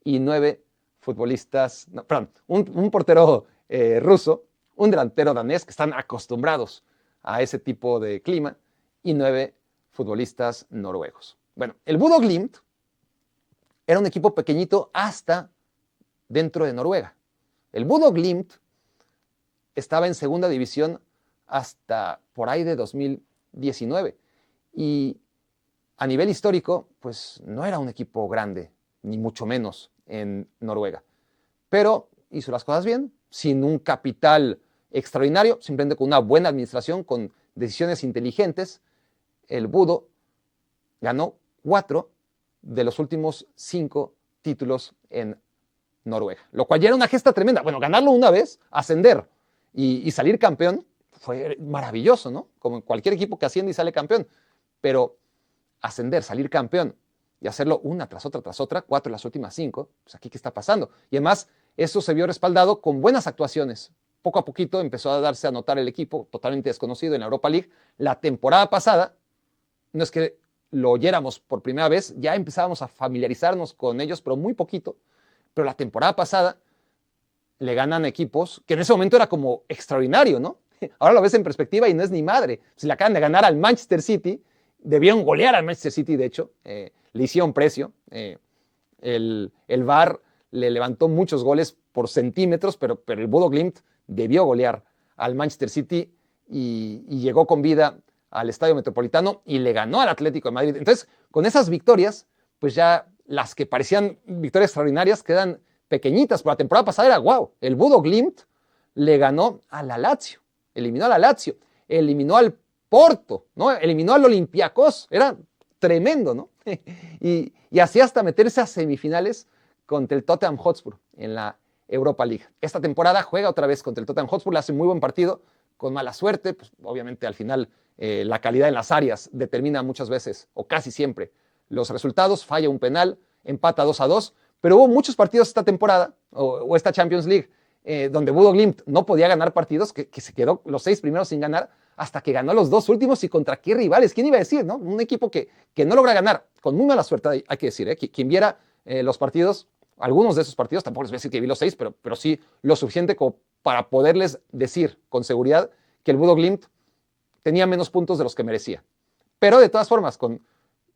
y 9 futbolistas, no, perdón, un portero ruso, un delantero danés, que están acostumbrados a ese tipo de clima, y 9 futbolistas noruegos. Bueno, el Bodo Glimt era un equipo pequeñito hasta dentro de Noruega. El Bodo Glimt estaba en segunda división hasta por ahí de 2019, y a nivel histórico, pues no era un equipo grande, ni mucho menos en Noruega. Pero hizo las cosas bien, sin un capital extraordinario, simplemente con una buena administración, con decisiones inteligentes. El Budo ganó 4 de los últimos 5 títulos en Noruega, lo cual ya era una gesta tremenda. Bueno, ganarlo una vez, ascender y salir campeón, fue maravilloso, ¿no? Como cualquier equipo que asciende y sale campeón. Pero ascender, salir campeón y hacerlo una tras otra, 4 de las últimas 5, pues aquí qué está pasando. Y además, eso se vio respaldado con buenas actuaciones. Poco a poquito empezó a darse a notar el equipo, totalmente desconocido en la Europa League. La temporada pasada, no es que lo oyéramos por primera vez, ya empezábamos a familiarizarnos con ellos, pero muy poquito. Pero la temporada pasada le ganan equipos que en ese momento era como extraordinario, ¿no? Ahora lo ves en perspectiva y no es ni madre. Si le acaban de ganar al Manchester City, debieron golear al Manchester City, de hecho, le hicieron precio. El VAR le levantó muchos goles por centímetros, pero el Bodo Glimt debió golear al Manchester City y llegó con vida al Estadio Metropolitano y le ganó al Atlético de Madrid. Entonces, con esas victorias, pues ya las que parecían victorias extraordinarias quedan pequeñitas. Pero la temporada pasada era wow. El Bodo Glimt le ganó a la Lazio, eliminó a la Lazio, eliminó al Porto, ¿no? Eliminó al Olympiacos. Era tremendo, ¿no? y así hasta meterse a semifinales contra el Tottenham Hotspur en la Europa League. Esta temporada juega otra vez contra el Tottenham Hotspur, le hace muy buen partido, con mala suerte, pues obviamente al final la calidad en las áreas determina muchas veces, o casi siempre, los resultados, falla un penal, empata 2-2, pero hubo muchos partidos esta temporada, o esta Champions League, donde Bodo Glimt no podía ganar partidos, que se quedó los 6 primeros sin ganar, hasta que ganó los 2 últimos. ¿Y contra qué rivales? ¿Quién iba a decir, no? Un equipo que no logra ganar, con muy mala suerte, hay que decir, quien viera los partidos, algunos de esos partidos, tampoco les voy a decir que vi los 6, pero sí lo suficiente como para poderles decir con seguridad que el Bodo Glimt tenía menos puntos de los que merecía. Pero de todas formas, con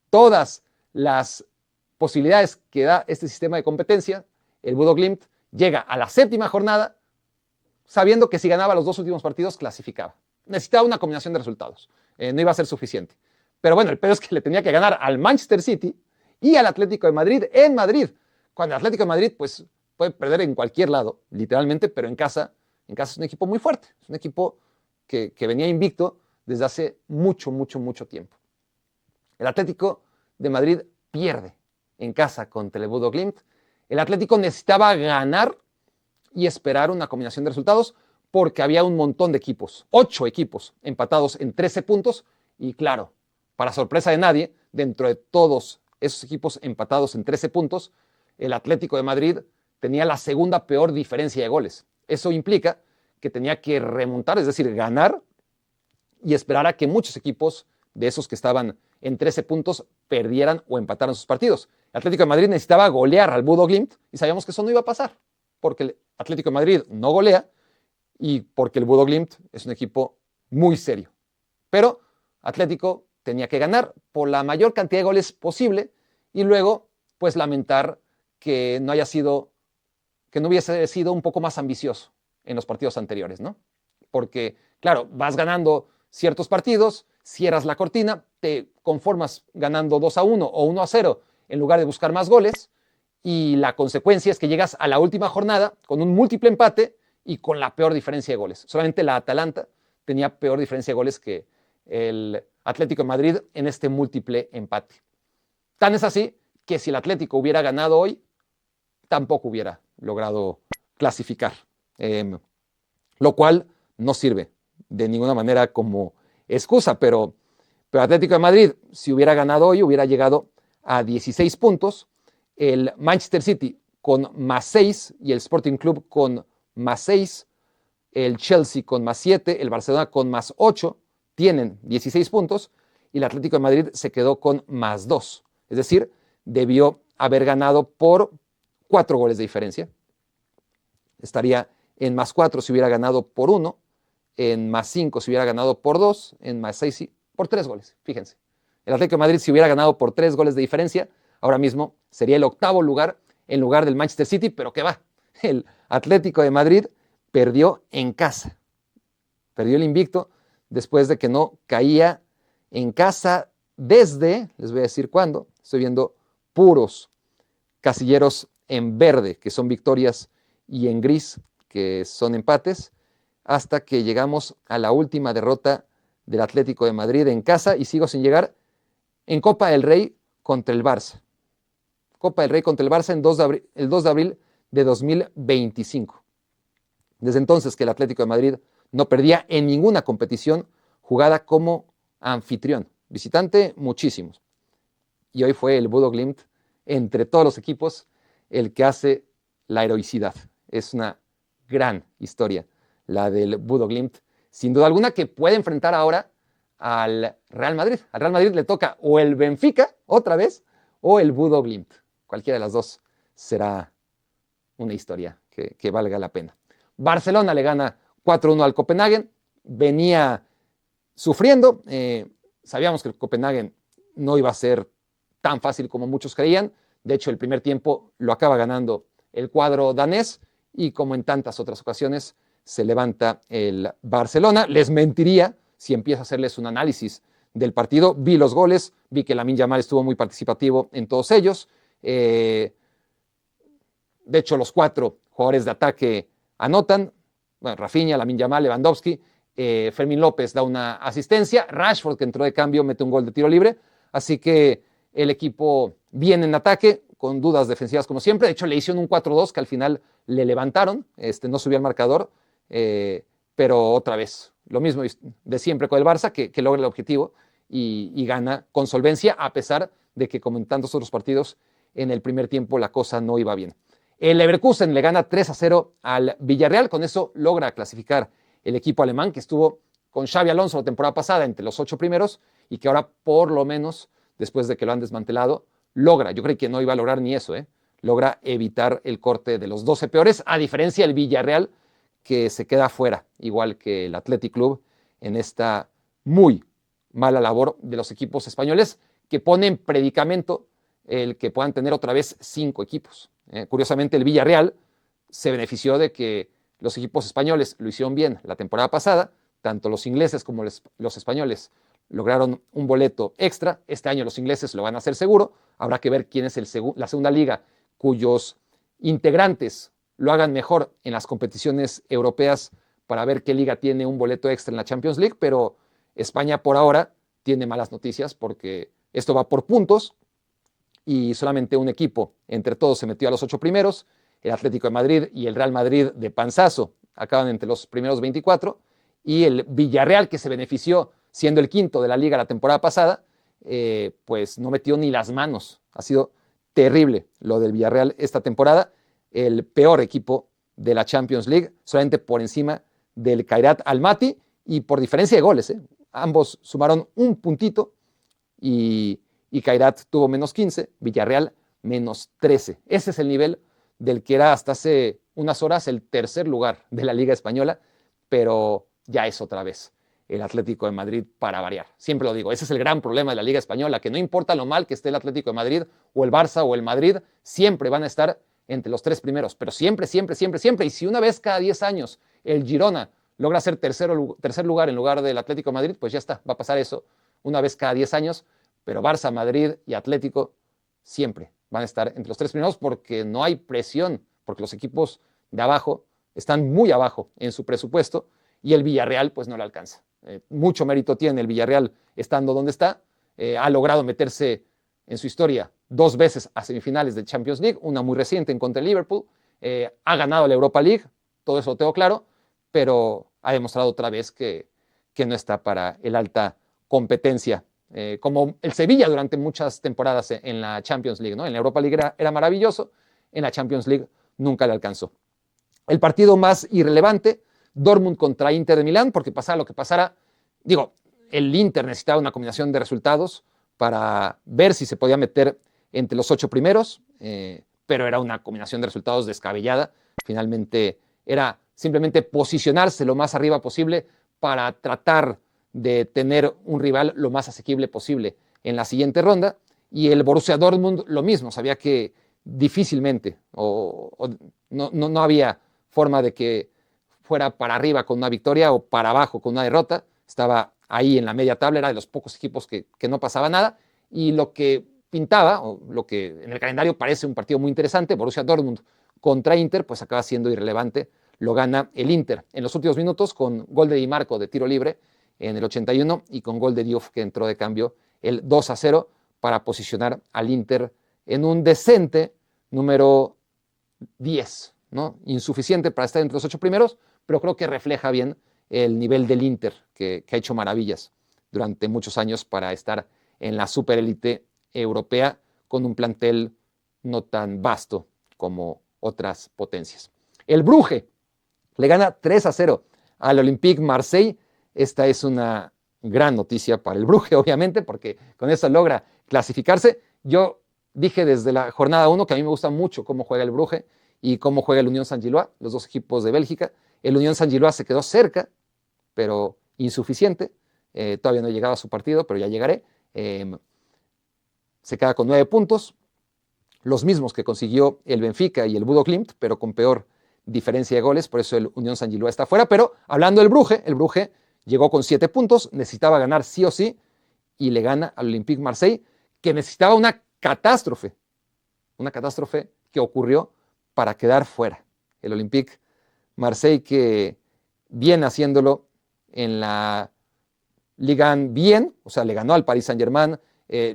todas las posibilidades que da este sistema de competencia, el Bodo Glimt llega a la 7ª jornada sabiendo que si ganaba los 2 últimos partidos, clasificaba. Necesitaba una combinación de resultados. No iba a ser suficiente. Pero bueno, el peor es que le tenía que ganar al Manchester City y al Atlético de Madrid en Madrid. Cuando el Atlético de Madrid pues, puede perder en cualquier lado, literalmente, pero en casa es un equipo muy fuerte. Es un equipo que venía invicto desde hace mucho tiempo. El Atlético de Madrid pierde en casa contra el Bodo Glimt. El Atlético necesitaba ganar y esperar una combinación de resultados porque había un montón de equipos, 8 equipos empatados en 13 puntos y claro, para sorpresa de nadie, dentro de todos esos equipos empatados en 13 puntos, el Atlético de Madrid tenía la segunda peor diferencia de goles. Eso implica que tenía que remontar, es decir, ganar y esperar a que muchos equipos de esos que estaban en 13 puntos perdieran o empataran sus partidos. El Atlético de Madrid necesitaba golear al Bodo Glimt y sabíamos que eso no iba a pasar, porque el Atlético de Madrid no golea y porque el Bodo Glimt es un equipo muy serio. Pero Atlético tenía que ganar por la mayor cantidad de goles posible y luego, pues, lamentar que no hubiese sido un poco más ambicioso en los partidos anteriores, ¿no? Porque, claro, vas ganando ciertos partidos, cierras la cortina, te conformas ganando 2-1 o 1-0 en lugar de buscar más goles, y la consecuencia es que llegas a la última jornada con un múltiple empate y con la peor diferencia de goles. Solamente la Atalanta tenía peor diferencia de goles que el Atlético de Madrid en este múltiple empate. Tan es así que si el Atlético hubiera ganado hoy, tampoco hubiera logrado clasificar, lo cual no sirve de ninguna manera como excusa, pero Atlético de Madrid, si hubiera ganado hoy, hubiera llegado a 16 puntos, el Manchester City con +6 y el Sporting Club con +6, el Chelsea con +7, el Barcelona con +8, tienen 16 puntos y el Atlético de Madrid se quedó con +2, es decir, debió haber ganado por 4 goles de diferencia. Estaría en +4 si hubiera ganado por 1, en +5 si hubiera ganado por 2, en +6 por 3 goles. Fíjense, el Atlético de Madrid si hubiera ganado por 3 goles de diferencia, ahora mismo sería el 8º lugar en lugar del Manchester City, pero ¿qué va? El Atlético de Madrid perdió en casa, perdió el invicto después de que no caía en casa desde, les voy a decir cuándo, estoy viendo puros casilleros en verde, que son victorias, y en gris, que son empates, hasta que llegamos a la última derrota del Atlético de Madrid en casa, y sigo sin llegar en Copa del Rey contra el Barça. Copa del Rey contra el Barça el 2 de abril de 2025. Desde entonces que el Atlético de Madrid no perdía en ninguna competición jugada como anfitrión. Visitante, muchísimos. Y hoy fue el Bodo Glimt, entre todos los equipos, el que hace la heroicidad. Es una gran historia la del Bodo Glimt, sin duda alguna, que puede enfrentar ahora al Real Madrid. Al Real Madrid le toca o el Benfica, otra vez, o el Bodo Glimt. Cualquiera de las dos será una historia que valga la pena. Barcelona le gana 4-1 al Copenhagen. Venía sufriendo. Sabíamos que el Copenhagen no iba a ser tan fácil como muchos creían. De hecho, el primer tiempo lo acaba ganando el cuadro danés y como en tantas otras ocasiones se levanta el Barcelona. Les mentiría si empiezo a hacerles un análisis del partido. Vi los goles, vi que Lamine Yamal estuvo muy participativo en todos ellos. De hecho, los 4 jugadores de ataque anotan. Bueno, Rafinha, Lamine Yamal, Lewandowski. Fermín López da una asistencia. Rashford, que entró de cambio, mete un gol de tiro libre. Así que el equipo viene en ataque, con dudas defensivas como siempre. De hecho, le hicieron un 4-2 que al final le levantaron. No subió al marcador. Pero otra vez, lo mismo de siempre con el Barça, que logra el objetivo y gana con solvencia, a pesar de que, como en tantos otros partidos, en el primer tiempo la cosa no iba bien. El Leverkusen le gana 3-0 al Villarreal. Con eso logra clasificar el equipo alemán, que estuvo con Xabi Alonso la temporada pasada entre los 8 primeros y que ahora, por lo menos, después de que lo han desmantelado, logra, yo creí que no iba a lograr ni eso, logra evitar el corte de los 12 peores, a diferencia del Villarreal, que se queda fuera, igual que el Athletic Club, en esta muy mala labor de los equipos españoles, que pone en predicamento el que puedan tener otra vez 5 equipos. Curiosamente, el Villarreal se benefició de que los equipos españoles lo hicieron bien la temporada pasada, tanto los ingleses como los españoles lograron un boleto extra. Este año los ingleses lo van a hacer seguro. Habrá que ver quién es la segunda liga cuyos integrantes lo hagan mejor en las competiciones europeas para ver qué liga tiene un boleto extra en la Champions League, pero España por ahora tiene malas noticias porque esto va por puntos y solamente un equipo entre todos se metió a los 8 primeros. El Atlético de Madrid y el Real Madrid de panzazo acaban entre los primeros 24 y el Villarreal, que se benefició siendo el quinto de la liga la temporada pasada, pues no metió ni las manos. Ha sido terrible lo del Villarreal esta temporada. El peor equipo de la Champions League, solamente por encima del Khairat Almaty y por diferencia de goles. Ambos sumaron un puntito y Khairat tuvo menos 15, Villarreal menos 13. Ese es el nivel del que era hasta hace unas horas el tercer lugar de la Liga Española, pero ya es otra vez el Atlético de Madrid para variar. Siempre lo digo, ese es el gran problema de la Liga Española, que no importa lo mal que esté el Atlético de Madrid o el Barça o el Madrid, siempre van a estar entre los 3 primeros, pero siempre, siempre, siempre, siempre. Y si una vez cada 10 años el Girona logra ser tercer lugar en lugar del Atlético de Madrid, pues ya está, va a pasar eso una vez cada 10 años, pero Barça, Madrid y Atlético siempre van a estar entre los 3 primeros porque no hay presión, porque los equipos de abajo están muy abajo en su presupuesto y el Villarreal pues no le alcanza. Mucho mérito tiene el Villarreal estando donde está. Ha logrado meterse en su historia 2 veces a semifinales de Champions League, una muy reciente en contra el Liverpool. Ha ganado la Europa League, todo eso lo tengo claro, pero ha demostrado otra vez que no está para el alta competencia. Como el Sevilla durante muchas temporadas en la Champions League, ¿no? En la Europa League era maravilloso, en la Champions League nunca le alcanzó. El partido más irrelevante, Dortmund contra Inter de Milán, porque pasara lo que pasara, digo, el Inter necesitaba una combinación de resultados para ver si se podía meter entre los 8 primeros, pero era una combinación de resultados descabellada. Finalmente era simplemente posicionarse lo más arriba posible para tratar de tener un rival lo más asequible posible en la siguiente ronda. Y el Borussia Dortmund lo mismo, sabía que difícilmente no había forma de que fuera para arriba con una victoria o para abajo con una derrota. Estaba ahí en la media tabla, era de los pocos equipos que no pasaba nada. Y lo que pintaba, o lo que en el calendario parece un partido muy interesante, Borussia Dortmund contra Inter, pues acaba siendo irrelevante. Lo gana el Inter en los últimos minutos con gol de Di Marco de tiro libre en el 81 y con gol de Diouf que entró de cambio el 2-0 para posicionar al Inter en un decente número 10, ¿no? Insuficiente para estar entre los 8 primeros, pero creo que refleja bien el nivel del Inter que ha hecho maravillas durante muchos años para estar en la superélite europea con un plantel no tan vasto como otras potencias. El Brugge le gana 3-0 al Olympique Marseille. Esta es una gran noticia para el Brugge, obviamente, porque con eso logra clasificarse. Yo dije desde la jornada 1 que a mí me gusta mucho cómo juega el Brugge y cómo juega el Unión Saint-Gilloise, los dos equipos de Bélgica. El Unión Saint-Gilloise se quedó cerca, pero insuficiente. Todavía no he llegado a su partido, pero ya llegaré. Se queda con 9 puntos, los mismos que consiguió el Benfica y el Bodo Glimt, pero con peor diferencia de goles, por eso el Unión Saint-Gilloise está fuera. Pero hablando del Brugge, el Brugge llegó con 7 puntos, necesitaba ganar sí o sí, y le gana al Olympique Marseille, que necesitaba una catástrofe que ocurrió para quedar fuera. El Olympique Marseille, que viene haciéndolo en la Liga 1 bien, o sea, le ganó al Paris Saint-Germain,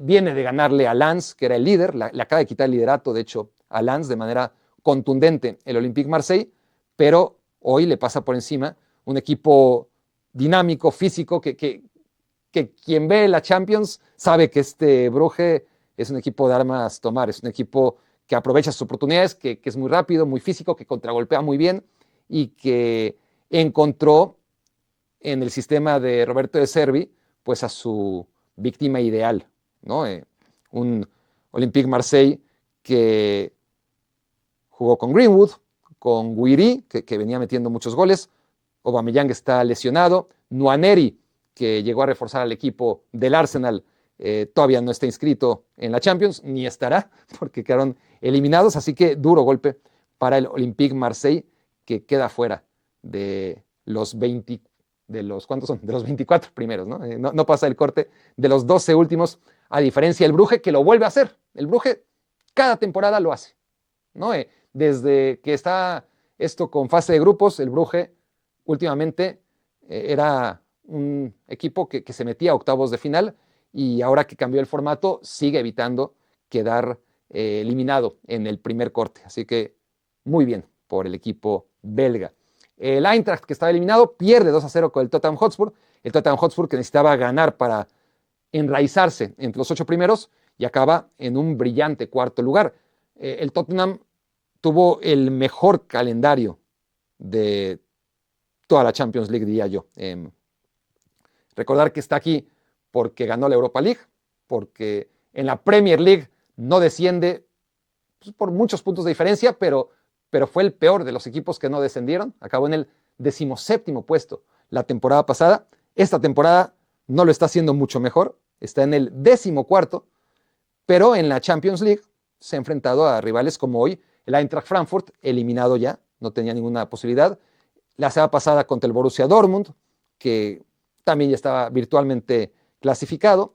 viene de ganarle a Lens, que era el líder, le acaba de quitar el liderato, de hecho, a Lens de manera contundente el Olympique Marseille, pero hoy le pasa por encima un equipo dinámico, físico, que quien ve la Champions sabe que este Brugge es un equipo de armas tomar, es un equipo que aprovecha sus oportunidades, que es muy rápido, muy físico, que contragolpea muy bien y que encontró en el sistema de Roberto De Zerbi pues a su víctima ideal, ¿no? Un Olympique Marseille que jugó con Greenwood, con Guiri, que venía metiendo muchos goles. Aubameyang está lesionado. Nwaneri, que llegó a reforzar al equipo del Arsenal, todavía no está inscrito en la Champions, ni estará, porque quedaron eliminados. Así que duro golpe para el Olympique Marseille, que queda fuera de los 20, ¿cuántos son? De los 24 primeros, ¿no? No pasa el corte de los 12 últimos, a diferencia del Brugge, que lo vuelve a hacer. El Brugge cada temporada lo hace, ¿no? Desde que está esto con fase de grupos, el Brugge últimamente era un equipo que se metía a octavos de final, y ahora que cambió el formato sigue evitando quedar eliminado en el primer corte. Así que muy bien por el equipo belga. El Eintracht, que estaba eliminado, pierde 2-0 con el Tottenham Hotspur. El Tottenham Hotspur, que necesitaba ganar para enraizarse entre los 8 primeros, y acaba en un brillante cuarto lugar. El Tottenham tuvo el mejor calendario de toda la Champions League, diría yo. Recordar que está aquí porque ganó la Europa League, porque en la Premier League no desciende pues, por muchos puntos de diferencia, pero fue el peor de los equipos que no descendieron. Acabó en el 17º puesto la temporada pasada. Esta temporada no lo está haciendo mucho mejor, está en el 14º, pero en la Champions League se ha enfrentado a rivales como hoy el Eintracht Frankfurt, eliminado ya, no tenía ninguna posibilidad. La semana pasada contra el Borussia Dortmund, que también ya estaba virtualmente clasificado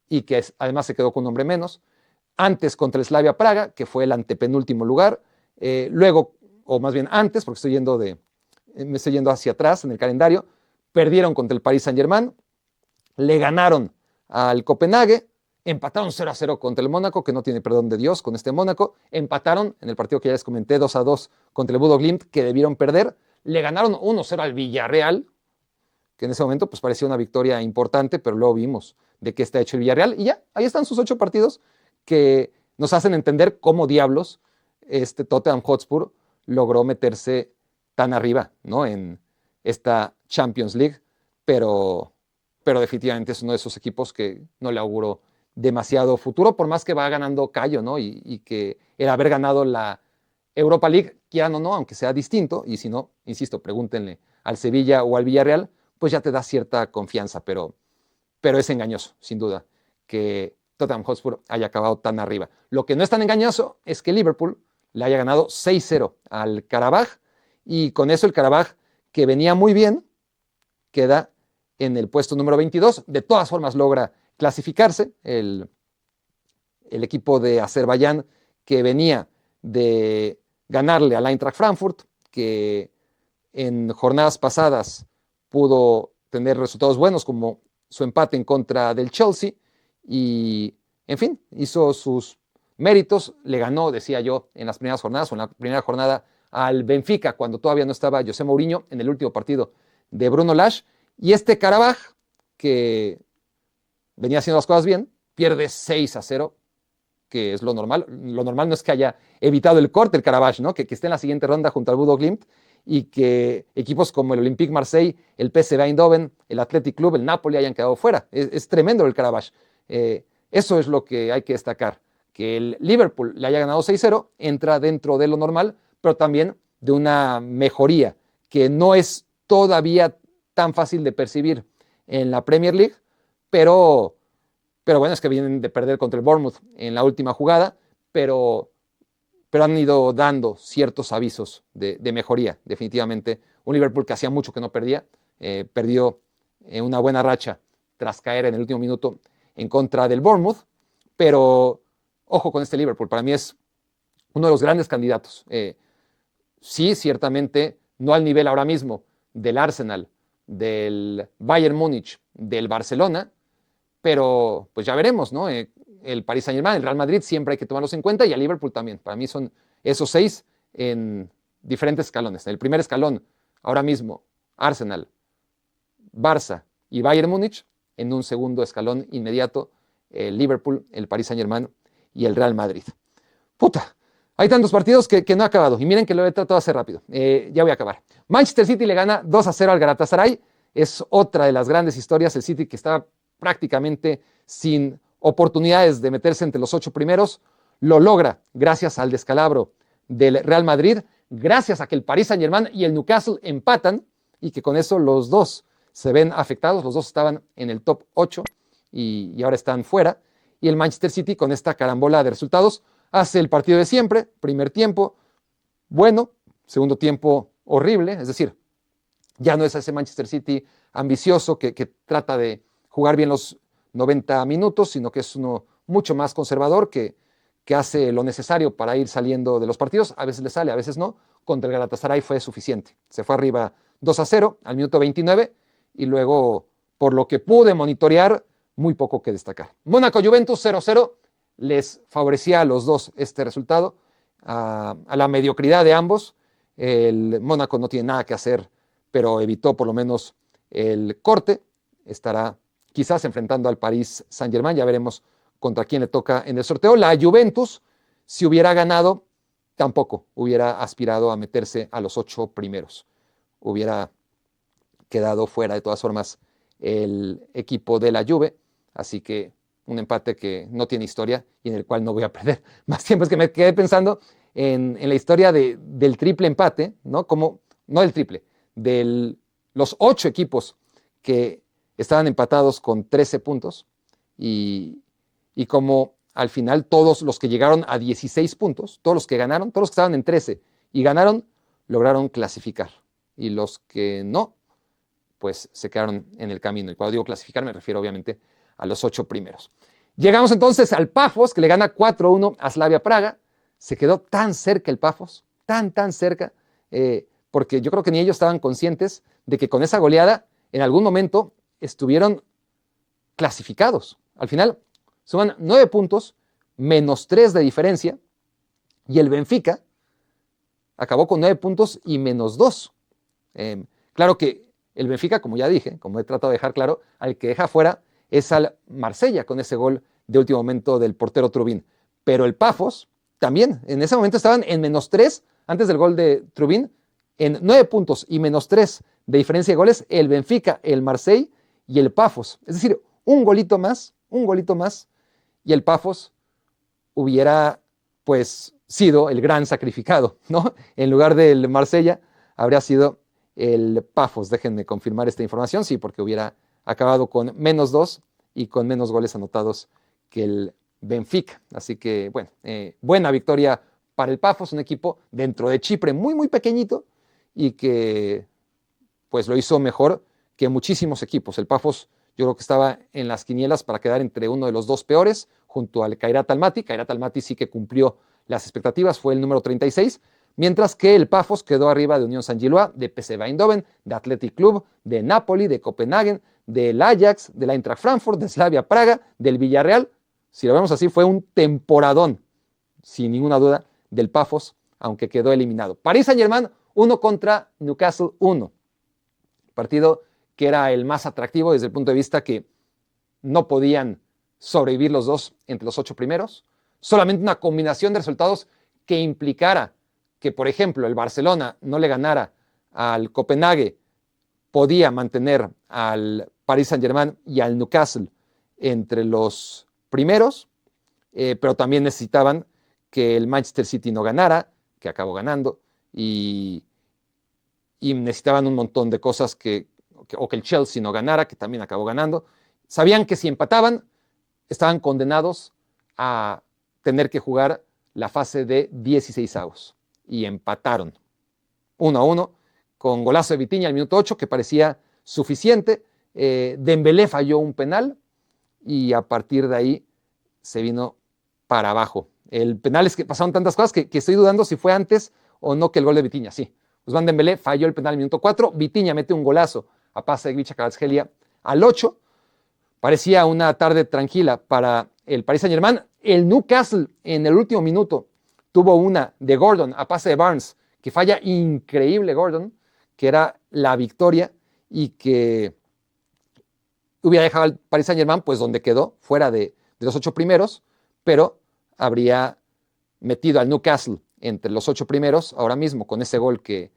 y que además se quedó con un hombre menos. Antes contra el Slavia Praga, que fue el antepenúltimo lugar. Luego, o más bien antes, porque me estoy yendo hacia atrás en el calendario, perdieron contra el Paris Saint-Germain, le ganaron al Copenhague, empataron 0-0 contra el Mónaco, que no tiene perdón de Dios con este Mónaco, empataron en el partido que ya les comenté 2-2 contra el Bodo Glimt, que debieron perder, le ganaron 1-0 al Villarreal, que en ese momento pues parecía una victoria importante, pero luego vimos de qué está hecho el Villarreal, y ya, ahí están sus 8 partidos que nos hacen entender cómo diablos este Tottenham Hotspur logró meterse tan arriba, ¿no? En esta Champions League, pero definitivamente es uno de esos equipos que no le auguro demasiado futuro, por más que va ganando callo, ¿no? Y que el haber ganado la Europa League, quieran o no, aunque sea distinto, y si no, insisto, pregúntenle al Sevilla o al Villarreal, pues ya te da cierta confianza, pero es engañoso, sin duda, que Tottenham Hotspur haya acabado tan arriba. Lo que no es tan engañoso es que Liverpool le haya ganado 6-0 al Karabaj, y con eso el Karabaj, que venía muy bien, queda en el puesto número 22. De todas formas logra clasificarse. El equipo de Azerbaiyán, que venía de ganarle al Eintracht Frankfurt, que en jornadas pasadas pudo tener resultados buenos, como su empate en contra del Chelsea, y en fin, hizo sus méritos, le ganó, decía yo, en las primeras jornadas, o en la primera jornada al Benfica, cuando todavía no estaba José Mourinho, en el último partido de Bruno Lage, y este Karabaj, que venía haciendo las cosas bien, pierde 6-0, que es lo normal. Lo normal no es que haya evitado el corte el Karabaj, ¿no? Que esté en la siguiente ronda junto al Bodo Glimt, y que equipos como el Olympique Marseille, el PSV Eindhoven, el Athletic Club, el Napoli hayan quedado fuera. Es tremendo el Karabakh. Eso es lo que hay que destacar. Que el Liverpool le haya ganado 6-0, entra dentro de lo normal, pero también de una mejoría que no es todavía tan fácil de percibir en la Premier League, pero bueno, es que vienen de perder contra el Bournemouth en la última jugada, pero han ido dando ciertos avisos de mejoría, definitivamente. Un Liverpool que hacía mucho que no perdía, perdió una buena racha tras caer en el último minuto en contra del Bournemouth, pero ojo con este Liverpool, para mí es uno de los grandes candidatos. Sí, ciertamente, no al nivel ahora mismo del Arsenal, del Bayern Múnich, del Barcelona, pero pues ya veremos, ¿no? El Paris Saint-Germain, el Real Madrid, siempre hay que tomarlos en cuenta, y el Liverpool también. Para mí son esos 6 en diferentes escalones. En el primer escalón, ahora mismo, Arsenal, Barça y Bayern Múnich. En un segundo escalón inmediato, el Liverpool, el Paris Saint-Germain y el Real Madrid. Puta, hay tantos partidos que no he acabado. Y miren que lo he tratado de hacer rápido. Ya voy a acabar. Manchester City le gana 2-0 al Galatasaray. Es otra de las grandes historias. El City, que estaba prácticamente sin oportunidades de meterse entre los 8 primeros, lo logra gracias al descalabro del Real Madrid, gracias a que el Paris Saint-Germain y el Newcastle empatan, y que con eso los dos se ven afectados. Los dos estaban en el top 8 y ahora están fuera. Y el Manchester City, con esta carambola de resultados, hace el partido de siempre. Primer tiempo bueno, segundo tiempo horrible, es decir, ya no es ese Manchester City ambicioso que trata de jugar bien los 90 minutos, sino que es uno mucho más conservador, que hace lo necesario para ir saliendo de los partidos. A veces le sale, a veces no. Contra el Galatasaray fue suficiente. Se fue arriba 2-0 al minuto 29, y luego, por lo que pude monitorear, muy poco que destacar. Mónaco-Juventus 0-0, les favorecía a los dos este resultado, a la mediocridad de ambos. El Mónaco no tiene nada que hacer, pero evitó por lo menos el corte. Estará quizás enfrentando al Paris Saint-Germain, ya veremos contra quién le toca en el sorteo. La Juventus, si hubiera ganado, tampoco hubiera aspirado a meterse a los 8 primeros. Hubiera quedado fuera de todas formas el equipo de la Juve, así que un empate que no tiene historia y en el cual no voy a perder más tiempo. Es que me quedé pensando en la historia del triple empate, ¿no? Como, no del triple, de los 8 equipos que estaban empatados con 13 puntos, y como al final todos los que llegaron a 16 puntos, todos los que ganaron, todos los que estaban en 13 y ganaron, lograron clasificar, y los que no, pues se quedaron en el camino. Y cuando digo clasificar me refiero obviamente a los 8 primeros. Llegamos entonces al Pafos, que le gana 4-1 a Slavia Praga. Se quedó tan cerca el Pafos, tan cerca, porque yo creo que ni ellos estaban conscientes de que con esa goleada en algún momento estuvieron clasificados. Al final suman 9 puntos, menos 3 de diferencia, y el Benfica acabó con 9 puntos y menos 2. Claro que el Benfica, como ya dije, como he tratado de dejar claro, al que deja fuera es al Marsella con ese gol de último momento del portero Trubin. Pero el Pafos también, en ese momento estaban en menos 3 antes del gol de Trubin, en 9 puntos y menos 3 de diferencia de goles, el Benfica, el Marseille y el Pafos. Es decir, un golito más, y el Pafos hubiera pues sido el gran sacrificado, ¿no? En lugar del Marsella habría sido el Pafos. Déjenme confirmar esta información, sí, porque hubiera acabado con menos 2 y con menos goles anotados que el Benfica. Así que, bueno, buena victoria para el Pafos, un equipo dentro de Chipre muy pequeñito, y que pues lo hizo mejor que muchísimos equipos. El Pafos, yo creo que estaba en las quinielas para quedar entre uno de los 2 peores, junto al Kairat Almaty. Kairat Almaty sí que cumplió las expectativas, fue el número 36, mientras que el Pafos quedó arriba de Unión Saint-Gilloise, de PSV Eindhoven, de Athletic Club, de Napoli, de Copenhagen, del Ajax, del Eintracht Frankfurt, de Slavia Praga, del Villarreal. Si lo vemos así, fue un temporadón, sin ninguna duda, del Pafos, aunque quedó eliminado. Paris Saint-Germain 1 contra Newcastle 1. Partido que era el más atractivo desde el punto de vista que no podían sobrevivir los dos entre los 8 primeros. Solamente una combinación de resultados que implicara que, por ejemplo, el Barcelona no le ganara al Copenhague podía mantener al Paris Saint-Germain y al Newcastle entre los primeros, pero también necesitaban que el Manchester City no ganara, que acabó ganando, y necesitaban un montón de cosas o que el Chelsea no ganara, que también acabó ganando. Sabían que si empataban, estaban condenados a tener que jugar la fase de 16avos. Y empataron 1-1 con golazo de Vitinha al minuto 8, que parecía suficiente. Dembélé falló un penal y a partir de ahí se vino para abajo. El penal es que pasaron tantas cosas que estoy dudando si fue antes o no que el gol de Vitinha. Sí, Ousmane Dembélé falló el penal al minuto 4, Vitinha mete un golazo a pase de Gvicha Kvaratskhelia al 8. Parecía una tarde tranquila para el Paris Saint-Germain. El Newcastle en el último minuto tuvo una de Gordon a pase de Barnes, que falla increíble Gordon, que era la victoria y que hubiera dejado al Paris Saint-Germain pues donde quedó, fuera de los 8 primeros, pero habría metido al Newcastle entre los 8 primeros, ahora mismo con ese gol que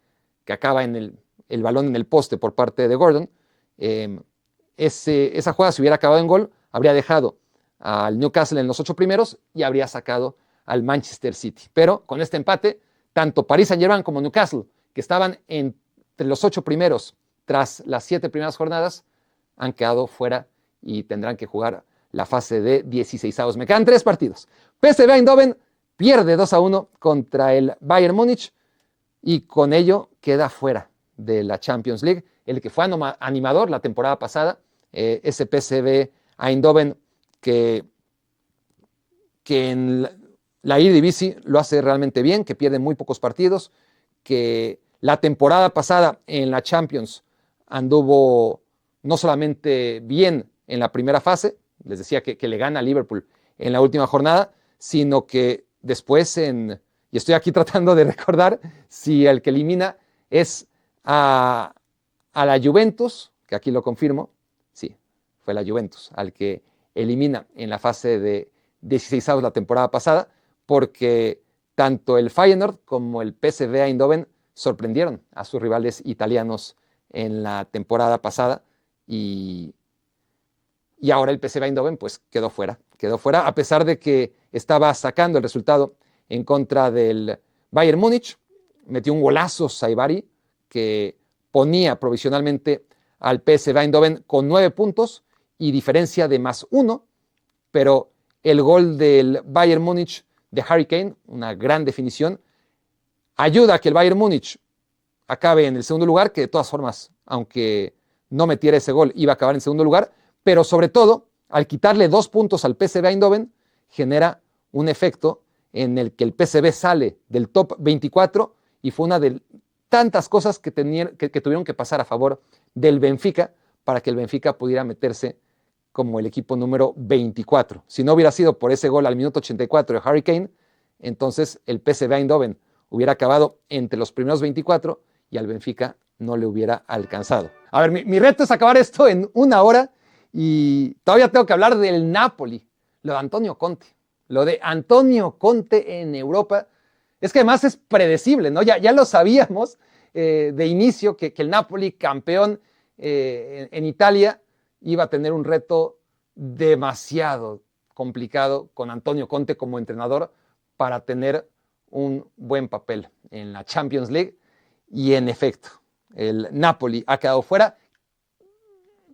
acaba en el balón en el poste por parte de Gordon. Esa jugada, si hubiera acabado en gol, habría dejado al Newcastle en los 8 primeros y habría sacado al Manchester City. Pero con este empate, tanto Paris Saint-Germain como Newcastle, que estaban entre los 8 primeros tras las 7 primeras jornadas, han quedado fuera y tendrán que jugar la fase de 16avos. Me quedan 3 partidos. PSV Eindhoven pierde 2-1 contra el Bayern Múnich y con ello queda fuera de la Champions League. El que fue animador la temporada pasada, ese PSV Eindhoven que en la Eredivisie lo hace realmente bien, que pierde muy pocos partidos, que la temporada pasada en la Champions anduvo no solamente bien en la primera fase, les decía que le gana a Liverpool en la última jornada, sino que después y estoy aquí tratando de recordar si el que elimina es a la Juventus, que aquí lo confirmo, sí, fue la Juventus al que elimina en la fase de 16avos la temporada pasada, porque tanto el Feyenoord como el PSV Eindhoven sorprendieron a sus rivales italianos en la temporada pasada y ahora el PSV Eindhoven pues quedó fuera a pesar de que estaba sacando el resultado en contra del Bayern Múnich. Metió un golazo Saibari que ponía provisionalmente al PSV Eindhoven con 9 puntos y diferencia de +1, pero el gol del Bayern Múnich de Harry Kane, una gran definición, ayuda a que el Bayern Múnich acabe en el segundo lugar, que de todas formas, aunque no metiera ese gol, iba a acabar en segundo lugar, pero sobre todo, al quitarle 2 puntos al PSV Eindhoven, genera un efecto en el que el PSV sale del top 24 y fue una de tantas cosas que tuvieron que pasar a favor del Benfica para que el Benfica pudiera meterse como el equipo número 24. Si no hubiera sido por ese gol al minuto 84 de Harry Kane, entonces el PSV Eindhoven hubiera acabado entre los primeros 24 y al Benfica no le hubiera alcanzado. A ver, mi reto es acabar esto en 1 hora y todavía tengo que hablar del Napoli, lo de Antonio Conte. Lo de Antonio Conte en Europa es que además es predecible, ¿no? Ya lo sabíamos de inicio que el Napoli, campeón en Italia, iba a tener un reto demasiado complicado con Antonio Conte como entrenador para tener un buen papel en la Champions League. Y en efecto, el Napoli ha quedado fuera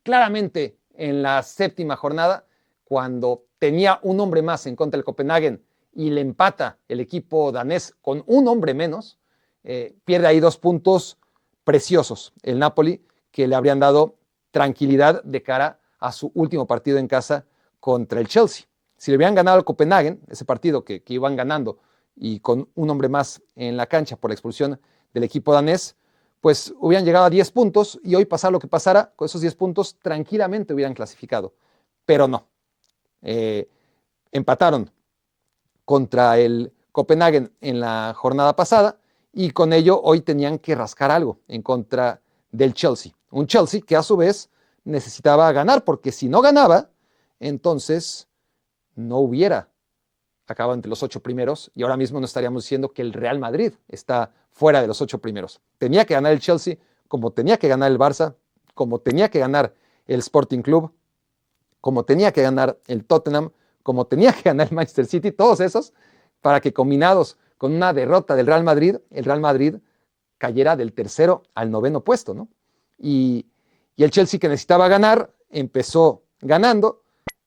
claramente en la 7ª jornada, cuando tenía un hombre más en contra del Copenhagen y le empata el equipo danés con un hombre menos, pierde ahí 2 puntos preciosos el Napoli, que le habrían dado tranquilidad de cara a su último partido en casa contra el Chelsea. Si le hubieran ganado al Copenhagen, ese partido que iban ganando y con un hombre más en la cancha por la expulsión del equipo danés, pues hubieran llegado a 10 puntos y hoy, pasara lo que pasara, con esos 10 puntos tranquilamente hubieran clasificado. Pero no. Empataron contra el Copenhagen en la jornada pasada y con ello hoy tenían que rascar algo en contra del Chelsea. Un Chelsea que a su vez necesitaba ganar, porque si no ganaba, entonces no hubiera acaba entre los 8 primeros y ahora mismo no estaríamos diciendo que el Real Madrid está fuera de los 8 primeros. Tenía que ganar el Chelsea, como tenía que ganar el Barça, como tenía que ganar el Sporting Club, como tenía que ganar el Tottenham, como tenía que ganar el Manchester City, todos esos, para que combinados con una derrota del Real Madrid, el Real Madrid cayera del 3º al 9º puesto, ¿no? Y el Chelsea, que necesitaba ganar, empezó ganando,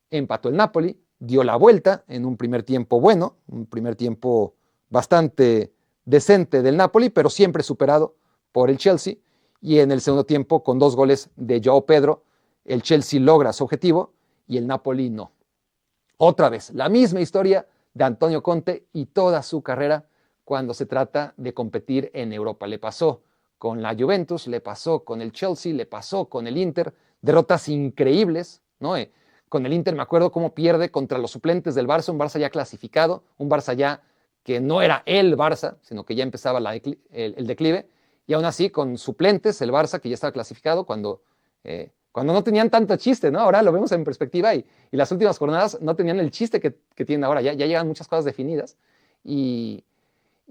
empató el Napoli, dio la vuelta en un primer tiempo bueno, un primer tiempo bastante decente del Napoli, pero siempre superado por el Chelsea, y en el segundo tiempo, con 2 goles de João Pedro, el Chelsea logra su objetivo y el Napoli no. Otra vez, la misma historia de Antonio Conte y toda su carrera cuando se trata de competir en Europa. Le pasó con la Juventus, le pasó con el Chelsea, le pasó con el Inter, derrotas increíbles, ¿no? Con el Inter me acuerdo cómo pierde contra los suplentes del Barça, un Barça ya clasificado, un Barça ya que no era el Barça, sino que ya empezaba el declive, y aún así con suplentes el Barça que ya estaba clasificado cuando no tenían tanto chiste, ¿no? Ahora lo vemos en perspectiva y las últimas jornadas no tenían el chiste que tienen ahora, ya llegan muchas cosas definidas y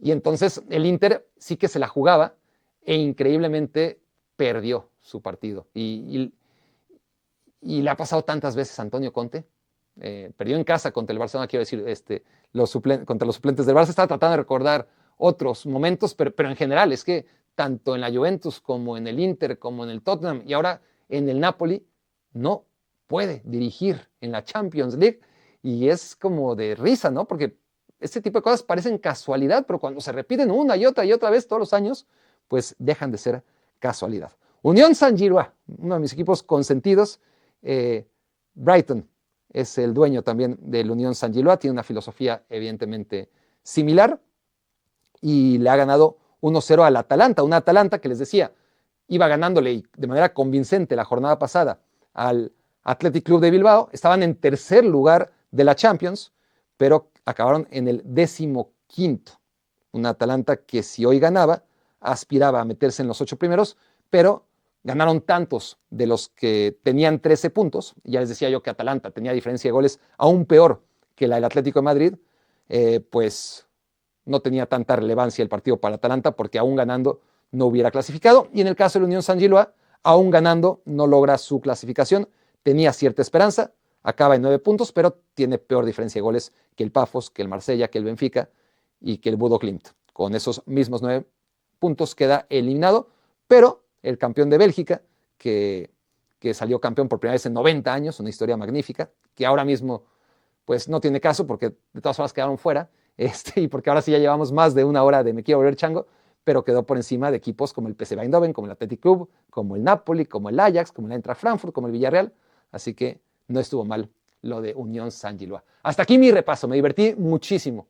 entonces el Inter sí que se la jugaba e increíblemente perdió su partido y le ha pasado tantas veces a Antonio Conte. Perdió en casa contra el Barcelona, quiero decir, contra los suplentes del Barça. Estaba tratando de recordar otros momentos, pero en general es que tanto en la Juventus como en el Inter, como en el Tottenham y ahora en el Napoli, no puede dirigir en la Champions League y es como de risa, ¿no? Porque este tipo de cosas parecen casualidad, pero cuando se repiten una y otra vez todos los años, pues dejan de ser casualidad. Unión Saint-Gilloise, uno de mis equipos consentidos. Brighton es el dueño también del Unión Saint-Gilloise, tiene una filosofía evidentemente similar y le ha ganado 1-0 al Atalanta, un Atalanta que les decía, iba ganándole de manera convincente la jornada pasada al Athletic Club de Bilbao, estaban en tercer lugar de la Champions, pero acabaron en el 15º. Un Atalanta que si hoy ganaba, aspiraba a meterse en los 8 primeros, pero ganaron tantos de los que tenían 13 puntos, ya les decía yo que Atalanta tenía diferencia de goles aún peor que la del Atlético de Madrid, pues no tenía tanta relevancia el partido para Atalanta porque aún ganando no hubiera clasificado, y en el caso de la Unión Saint-Gilloise, aún ganando no logra su clasificación, tenía cierta esperanza, acaba en 9 puntos, pero tiene peor diferencia de goles que el Pafos, que el Marsella, que el Benfica y que el Bodo Glimt. Con esos mismos 9 puntos queda eliminado, pero el campeón de Bélgica, que salió campeón por primera vez en 90 años, una historia magnífica, que ahora mismo pues no tiene caso porque de todas formas quedaron fuera, y porque ahora sí ya llevamos más de una hora de Me Quiero Volver Chango, pero quedó por encima de equipos como el PSV Eindhoven, como el Athletic Club, como el Napoli, como el Ajax, como el Eintracht Frankfurt, como el Villarreal, así que no estuvo mal lo de Unión Saint-Gilloise. Hasta aquí mi repaso, me divertí muchísimo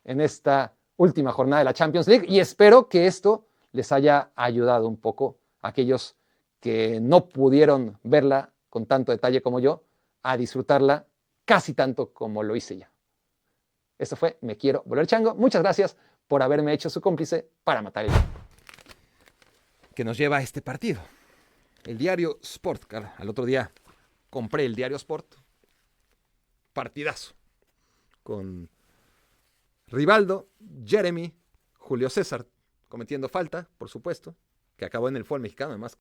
en esta última jornada de la Champions League y espero que esto les haya ayudado un poco a aquellos que no pudieron verla con tanto detalle como yo, a disfrutarla casi tanto como lo hice ya. Esto fue Me Quiero Volver Chango. Muchas gracias por haberme hecho su cómplice para matar el tiempo. Que nos lleva a este partido. El diario Sport. Al otro día compré el diario Sport. Partidazo. Con Rivaldo, Jeremy, Julio César cometiendo falta, por supuesto, que acabó en el fútbol mexicano, además